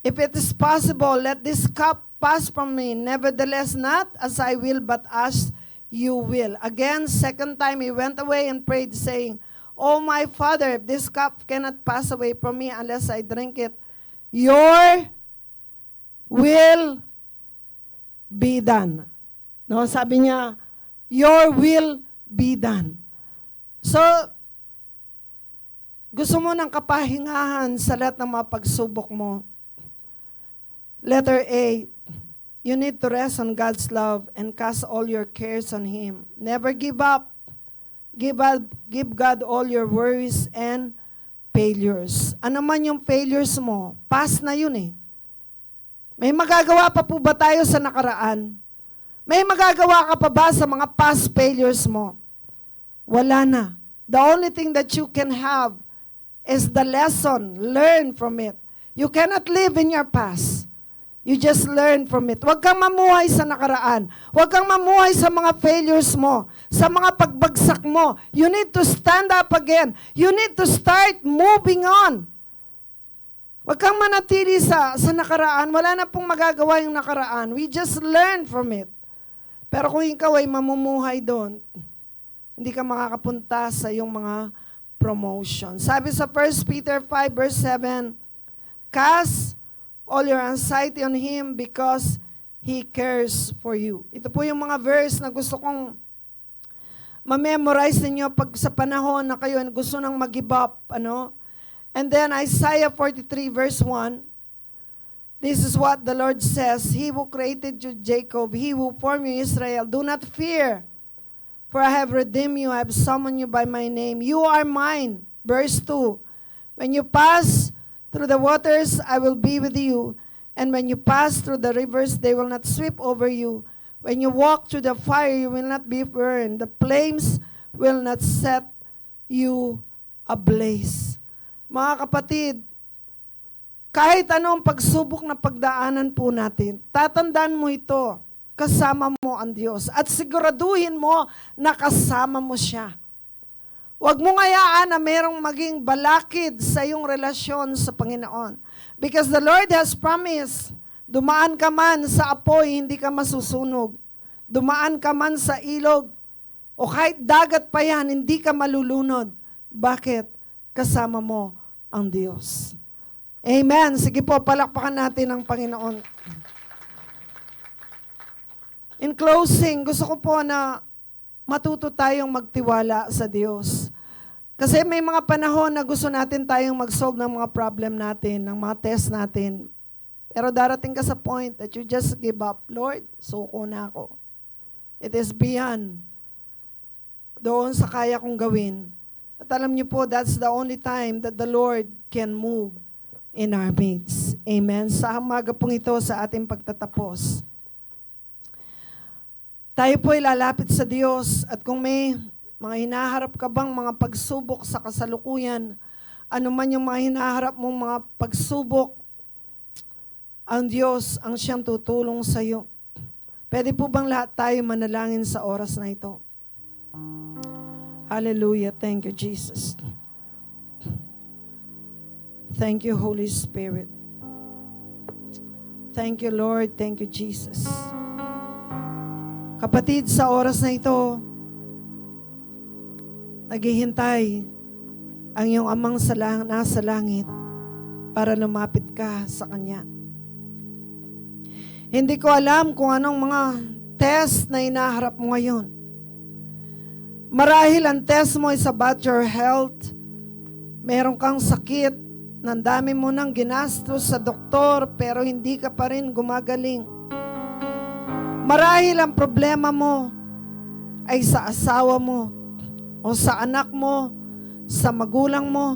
if it is possible, let this cup pass from me. Nevertheless, not as I will, but as you will." Again, second time, he went away and prayed, saying, "Oh my Father, if this cup cannot pass away from me unless I drink it, your will be done." No, sabi niya, your will be done. So, gusto mo ng kapahingahan sa lahat ng mga pagsubok mo. Letter A, you need to rest on God's love and cast all your cares on Him. Never give up. Give God all your worries and failures. Ano man yung failures mo, past na yun eh. May magagawa pa po ba tayo sa nakaraan? May magagawa ka pa ba sa mga past failures mo? Wala na. The only thing that you can have is the lesson. Learn from it. You cannot live in your past. You just learn from it. Huwag kang mamuhay sa nakaraan. Huwag kang mamuhay sa mga failures mo, sa mga pagbagsak mo. You need to stand up again. You need to start moving on. Huwag kang manatili sa nakaraan. Wala na pong magagawa yung nakaraan. We just learn from it. Pero kung ikaw ay mamumuhay doon, hindi ka makakapunta sa iyong mga promotion. Sabi sa 1 Peter 5 verse 7, cast all your anxiety on Him because He cares for you. Ito po yung mga verse na gusto kong ma-memorize ninyo pag sa panahon na kayo gusto nang mag-give up. And then Isaiah 43 verse 1, this is what the Lord says, He who created you, Jacob, He who formed you, Israel, do not fear, for I have redeemed you, I have summoned you by my name. You are mine. Verse 2, when you pass through the waters, I will be with you, and when you pass through the rivers, they will not sweep over you. When you walk through the fire, you will not be burned. The flames will not set you ablaze. Mga kapatid, kahit anong pagsubok na pagdaanan po natin, tatandaan mo ito, kasama mo ang Diyos. At siguraduhin mo na kasama mo siya. Huwag mo ngayaan na merong maging balakid sa iyong relasyon sa Panginoon. Because the Lord has promised, dumaan ka man sa apoy, hindi ka masusunog. Dumaan ka man sa ilog, O kahit dagat pa yan, hindi ka malulunod. Bakit? Kasama mo ang Diyos. Amen. Sige po, palakpakan natin ang Panginoon. In closing, gusto ko po na matuto tayong magtiwala sa Diyos. Kasi may mga panahon na gusto natin tayong mag-solve ng mga problem natin, ng mga test natin. Pero darating ka sa point that you just give up. Lord, suko na ako. It is beyond doon sa kaya kong gawin. At alam niyo po, that's the only time that the Lord can move in our midst. Amen. Sa umaga pong ito, sa ating pagtatapos, tayo po ilalapit sa Diyos at kung may mga hinaharap ka bang mga pagsubok sa kasalukuyan, ano man yung mga hinaharap mong mga pagsubok, ang Diyos ang siyang tutulong sa iyo. Pwede po bang lahat tayo manalangin sa oras na ito? Hallelujah. Thank you, Jesus. Thank you, Holy Spirit. Thank you, Lord. Thank you, Jesus. Kapatid, sa oras na ito, naghihintay ang iyong amang nasa langit para lumapit ka sa Kanya. Hindi ko alam kung anong mga test na inaharap mo ngayon. Marahil ang test mo is about your health. Meron kang sakit, ng dami mo nang ginastos sa doktor pero hindi ka pa rin gumagaling. Marahil ang problema mo ay sa asawa mo o sa anak mo, sa magulang mo.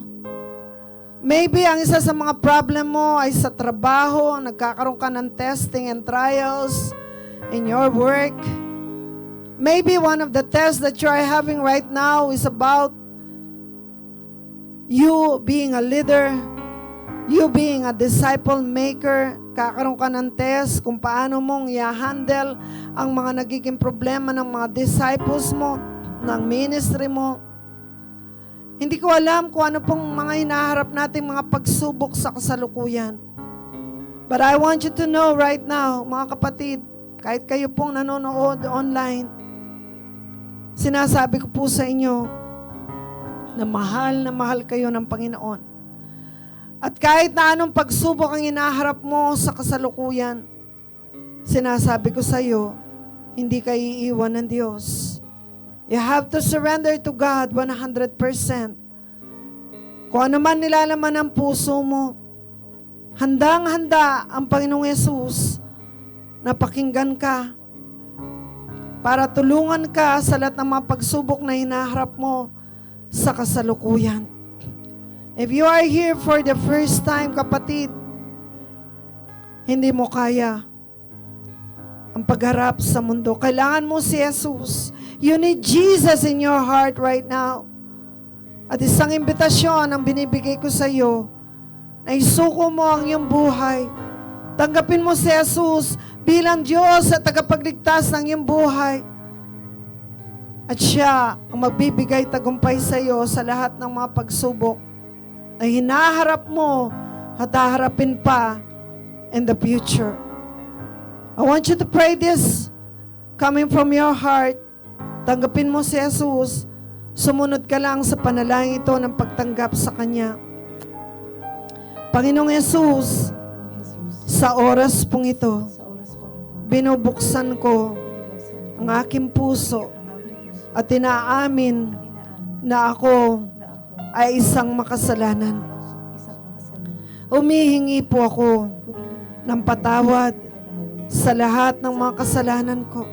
Maybe ang isa sa mga problem mo ay sa trabaho, nagkakaroon ka ng testing and trials in your work. Maybe one of the tests that you are having right now is about you being a leader, you being a disciple maker. Kakaroon ka ng test kung paano mong i-handle ang mga nagiging problema ng mga disciples mo, ng ministry mo. Hindi ko alam kung ano pong mga hinaharap nating mga pagsubok sa kasalukuyan. But I want you to know right now, mga kapatid, kahit kayo pong nanonood online, sinasabi ko po sa inyo na mahal kayo ng Panginoon. At kahit na anong pagsubok ang hinaharap mo sa kasalukuyan, sinasabi ko sa iyo, hindi ka iiwan ng Diyos. You have to surrender to God 100%. Kung ano man nilalaman ng puso mo, handang-handa ang Panginoong Yesus na pakinggan ka para tulungan ka sa lahat ng mga pagsubok na hinaharap mo sa kasalukuyan. If you are here for the first time, kapatid, hindi mo kaya ang pagharap sa mundo. Kailangan mo si Jesus. You need Jesus in your heart right now. At isang imbitasyon ang binibigay ko sa iyo, na isuko mo ang iyong buhay. Tanggapin mo si Jesus bilang Diyos at tagapagligtas ng iyong buhay. At siya ang magbibigay tagumpay sa iyo sa lahat ng mga pagsubok na hinaharap mo at haharapin pa in the future. I want you to pray this coming from your heart. Tanggapin mo si Jesus. Sumunod ka lang sa panalangin ito ng pagtanggap sa Kanya. Panginoong Jesus, sa oras pong ito, binubuksan ko ang aking puso at tinaamin na ako ay isang makasalanan. Humihingi po ako ng patawad sa lahat ng mga kasalanan ko.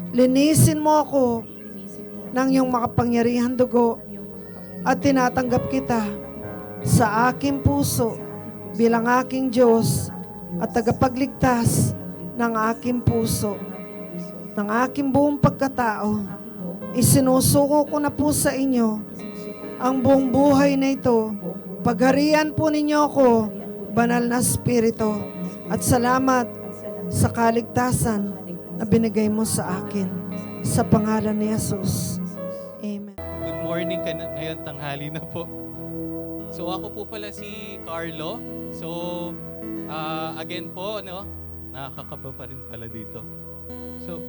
Linisin mo ako ng iyong makapangyarihang dugo at tinatanggap kita sa aking puso bilang aking Diyos at tagapagligtas ng aking puso, ng aking buong pagkatao. Isinusuko ko na po sa inyo ang buong buhay na ito. Pagharian po ninyo ako, banal na Espiritu, at salamat sa kaligtasan na binigay mo sa akin. Sa pangalan ni Jesus. Amen. Good morning ngayon, tanghali na po. So ako po pala si Carlo. So again po, nakakakaba pa rin pala dito. So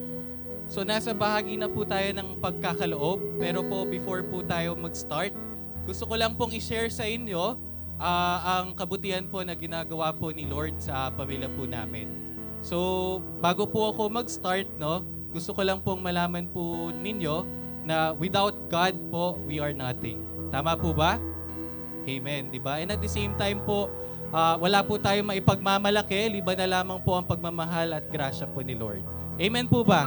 So nasa bahagi na po tayo ng pagkakaloob, pero po before po tayo mag-start, gusto ko lang pong i-share sa inyo ang kabutihan po na ginagawa po ni Lord sa pamilya po namin. So bago po ako mag-start, no, gusto ko lang pong malaman po ninyo na without God po, we are nothing. Tama po ba? Amen, di ba? And at the same time po, wala po tayong maipagmamalaki, liban na lamang po ang pagmamahal at grasya po ni Lord. Amen po ba?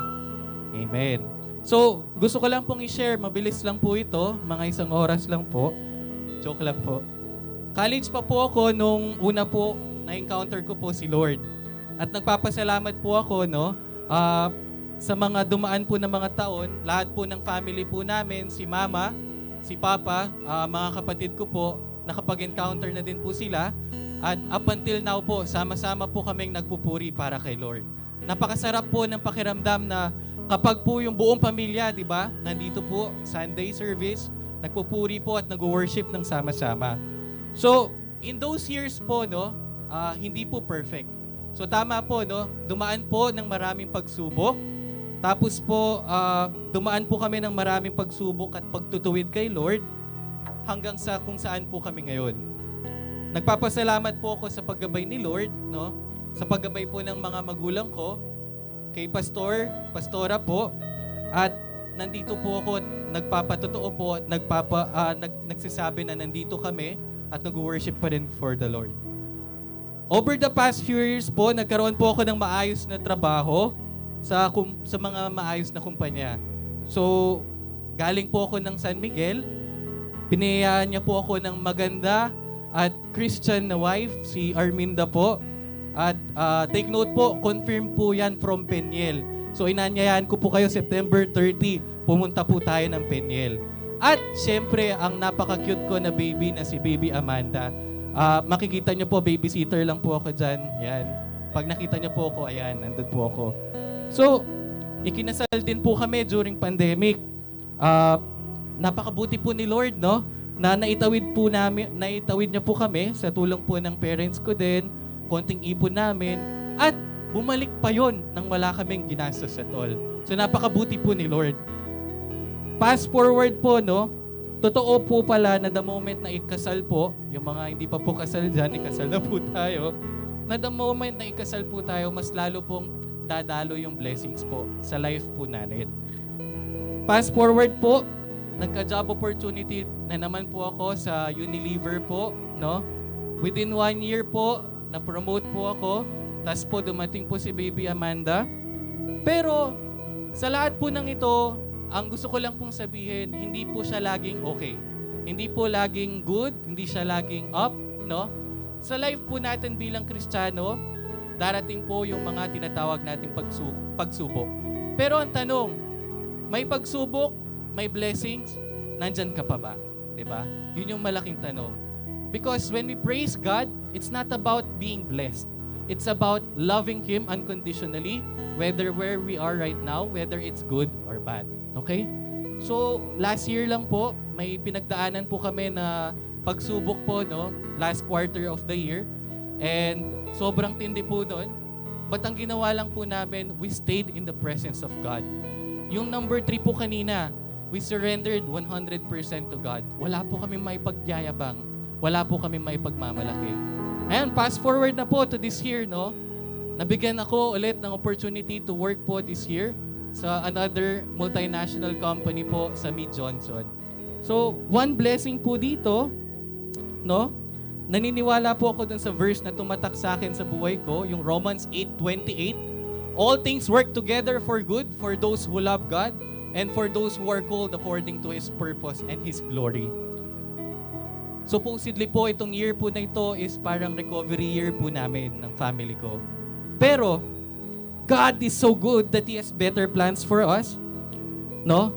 Amen. So, gusto ko lang pong i-share, mabilis lang po ito, mga 1 oras lang po. Joke lang po. College pa po ako nung una po na-encounter ko po si Lord. At nagpapasalamat po ako, no, sa mga dumaan po ng mga taon, lahat po ng family po namin, si Mama, si Papa, mga kapatid ko po, nakapag-encounter na din po sila. At up until now po, sama-sama po kaming nagpupuri para kay Lord. Napakasarap po ng pakiramdam na kapag po yung buong pamilya, di ba, nandito po, Sunday service, nagpupuri po at nag-worship ng sama-sama. So, in those years po, no, hindi po perfect. So, tama po, no, dumaan po ng maraming pagsubok. Tapos po, dumaan po kami ng maraming pagsubok at pagtutuwid kay Lord hanggang sa kung saan po kami ngayon. Nagpapasalamat po ako sa paggabay ni Lord, no, sa paggabay po ng mga magulang ko, kay pastora po, at nandito po ako at nagpapatotoo po at nagsasabi na nandito kami at nag-worship pa rin for the Lord. Over the past few years po, nagkaroon po ako ng maayos na trabaho sa mga maayos na kumpanya. So, galing po ako ng San Miguel, pinayaan niya po ako ng maganda at Christian na wife, si Arminda po. At take note po, confirm po yan from Peniel. So inanyayahan ko po kayo September 30, pumunta po tayo ng Peniel. At syempre, ang napaka-cute ko na baby na si Baby Amanda. Makikita nyo po, babysitter lang po ako dyan. Yan. Pag nakita nyo po ako, ayan, nandun po ako. So, ikinasal din po kami during pandemic. Napakabuti po ni Lord, no? Na naitawid niya po kami sa tulong po ng parents ko din, konting ipon namin, at bumalik pa yon nang wala kaming ginastos at all. So napakabuti po ni Lord. Fast forward po, no, totoo po pala na the moment na ikasal po, yung mga hindi pa po kasal dyan, ikasal na po tayo, na the moment na ikasal po tayo, mas lalo pong dadalo yung blessings po sa life po natin. Fast forward po, nagka-job opportunity na naman po ako sa Unilever po, no? Within 1 year po, na-promote po ako. Tapos po dumating po si Baby Amanda. Pero sa lahat po ng ito, ang gusto ko lang pong sabihin, hindi po siya laging okay. Hindi po laging good, hindi siya laging up, no? Sa life po natin bilang Kristiyano, darating po yung mga tinatawag nating pagsubok. Pero ang tanong, may pagsubok, may blessings, nandyan ka pa ba? 'Di ba? Yun yung malaking tanong. Because when we praise God, it's not about being blessed. It's about loving Him unconditionally, whether where we are right now, whether it's good or bad. Okay? So, last year lang po, may pinagdaanan po kami na pagsubok po, no? Last quarter of the year. And sobrang tindi po doon. But ang ginawa lang po namin, we stayed in the presence of God. Yung number 3 po kanina, we surrendered 100% to God. Wala po kami maipagyayabang. Wala po kami maipagmamalaki. Ayan, fast forward na po to this year, no? Nabigyan ako ulit ng opportunity to work po this year sa another multinational company po sa Mead Johnson. So, one blessing po dito, no? Naniniwala po ako dun sa verse na tumatak sa akin sa buhay ko, yung Romans 8:28. All things work together for good for those who love God and for those who are called according to His purpose and His glory. Supposedly po, itong year po na ito is parang recovery year po namin ng family ko. Pero, God is so good that He has better plans for us. No?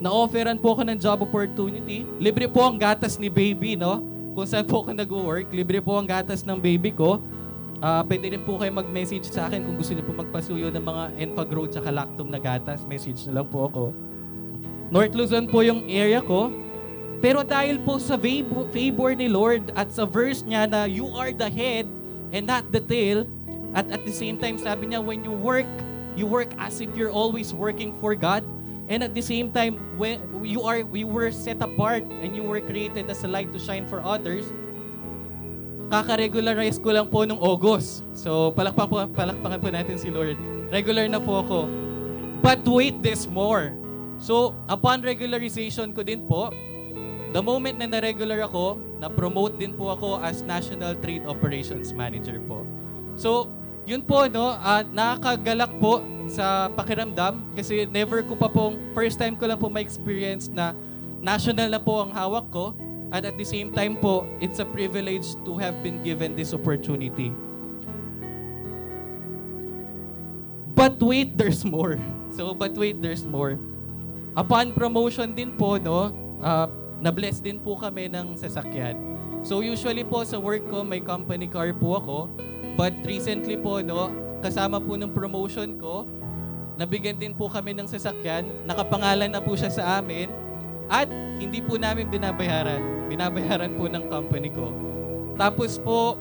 Na-offeran po ako ng job opportunity. Libre po ang gatas ni baby, no? Kung saan po ako nag-work, libre po ang gatas ng baby ko. Pwede rin po kayo mag-message sa akin kung gusto niyo po magpasuyo ng mga Enfagrow tsaka Lactum na gatas. Message na lang po ako. North Luzon po yung area ko. Pero dahil po sa favor ni Lord at sa verse niya na you are the head and not the tail, at the same time sabi niya, when you work, you work as if you're always working for God. And at the same time, when we were set apart and you were created as a light to shine for others, kaka-regularize ko lang po nung August. So, palakpakan po natin si Lord. Regular na po ako. But wait, there's more. So, upon regularization ko din po, the moment na na-regular ako, na-promote din po ako as National Trade Operations Manager po. So, yun po, no, nakakagalak po sa pakiramdam kasi first time ko lang po ma-experience na national na po ang hawak ko, at at the same time po, it's a privilege to have been given this opportunity. But wait, there's more. There's more. Upon promotion din po, no, na-bless din po kami ng sasakyan. So usually po sa work ko, may company car po ako. But recently po, no, kasama po ng promotion ko, nabigyan din po kami ng sasakyan, nakapangalan na po siya sa amin, at hindi po namin binabayaran. Binabayaran po ng company ko. Tapos po,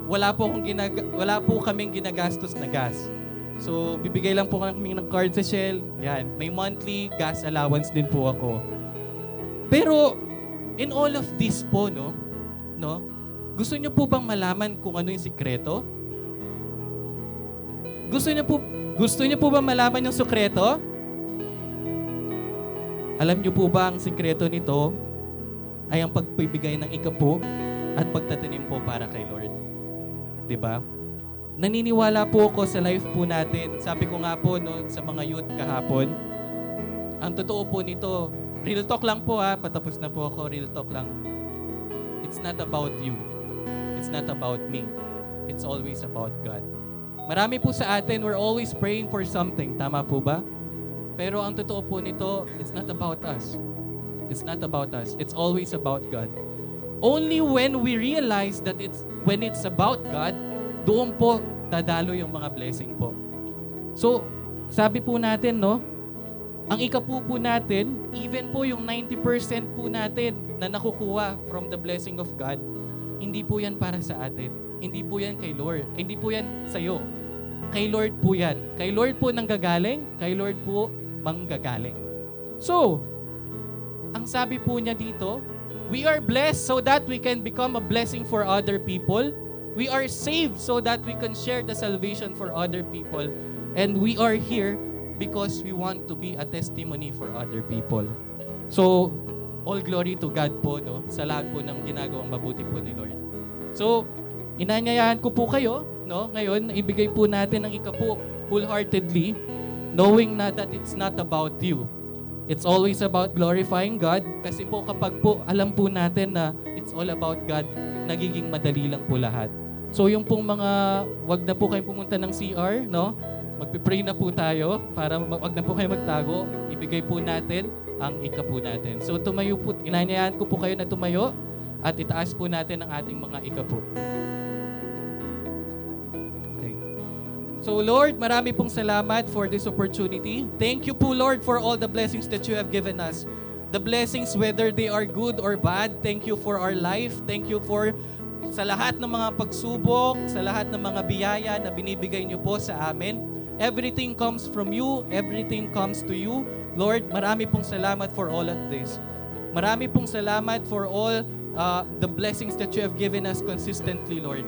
wala po kaming ginagastos na gas. So, bibigay lang po kami ng card sa Shell. Yan, may monthly gas allowance din po ako. Pero, in all of this po, no, gusto niyo po bang malaman kung ano yung sikreto? Gusto niyo po ba malaman yung sikreto? Alam niyo po ba ang sikreto nito ay ang pagbibigay ng ikapu at pagtatanim po para kay Lord? 'Di ba? Naniniwala po ako sa life po natin. Sabi ko nga po, no, sa mga youth kahapon, ang totoo po nito, real talk lang po, patapos na po ako, real talk lang. It's not about you. It's not about me. It's always about God. Marami po sa atin, we're always praying for something. Tama po ba? Pero ang totoo po nito, it's not about us. It's not about us. It's always about God. Only when we realize that when it's about God, doon po dadalo yung mga blessing po. So, sabi po natin, no, ang ikapu po natin, even po yung 90% po natin na nakukuha from the blessing of God, hindi po yan para sa atin. Hindi po yan kay Lord. Hindi po yan sa'yo. Kay Lord po yan. Kay Lord po nanggagaling, kay Lord po manggagaling. So, ang sabi po niya dito, we are blessed so that we can become a blessing for other people. We are saved so that we can share the salvation for other people. And we are here because we want to be a testimony for other people. So, all glory to God po, no, sa lahat po ng ginagawang mabuti po ni Lord. So, inanyayahan ko po kayo, no, ngayon, ibigay po natin ang ikapu wholeheartedly, knowing na that it's not about you. It's always about glorifying God, kasi po kapag po alam po natin na it's all about God, nagiging madali lang po lahat. So yung pong mga, wag na po kayong pumunta ng CR, no? Magpipray na po tayo para wag na po kayo magtago. Ibigay po natin ang ikapu natin. So tumayo po, inanyayahan ko po kayo na tumayo at itaas po natin ang ating mga ikapu. Okay. So Lord, marami pong salamat for this opportunity. Thank you po Lord for all the blessings that you have given us. The blessings whether they are good or bad. Thank you for our life. Thank you for sa lahat ng mga pagsubok, sa lahat ng mga biyaya na binibigay niyo po sa amin. Everything comes from you. Everything comes to you. Lord, marami pong salamat for all of this. Marami pong salamat for all the blessings that you have given us consistently, Lord.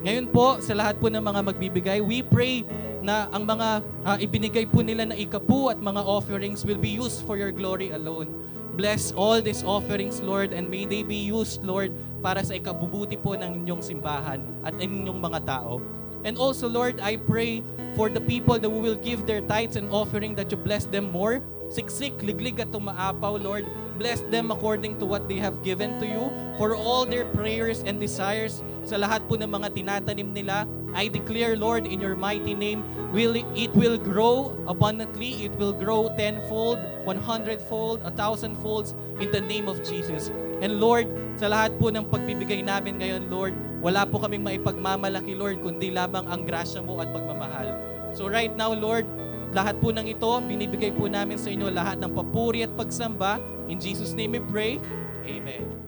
Ngayon po, sa lahat po ng mga magbibigay, we pray na ang mga ibinigay po nila na ikapu at mga offerings will be used for your glory alone. Bless all these offerings, Lord, and may they be used, Lord, para sa ikabubuti po ng inyong simbahan at inyong mga tao. And also, Lord, I pray for the people that will give their tithes and offering that you bless them more. Siksik, liglig at tumaapaw, Lord. Bless them according to what they have given to you. For all their prayers and desires, sa lahat po ng mga tinatanim nila, I declare, Lord, in your mighty name, it will grow abundantly. It will grow 10-fold, 100-fold, 1,000-folds in the name of Jesus. And Lord, sa lahat po ng pagbibigay namin ngayon, Lord, wala po kaming maipagmamalaki, Lord, kundi lamang ang grasya mo at pagmamahal. So right now, Lord, lahat po ng ito, binibigay po namin sa inyo lahat ng papuri at pagsamba. In Jesus' name we pray. Amen.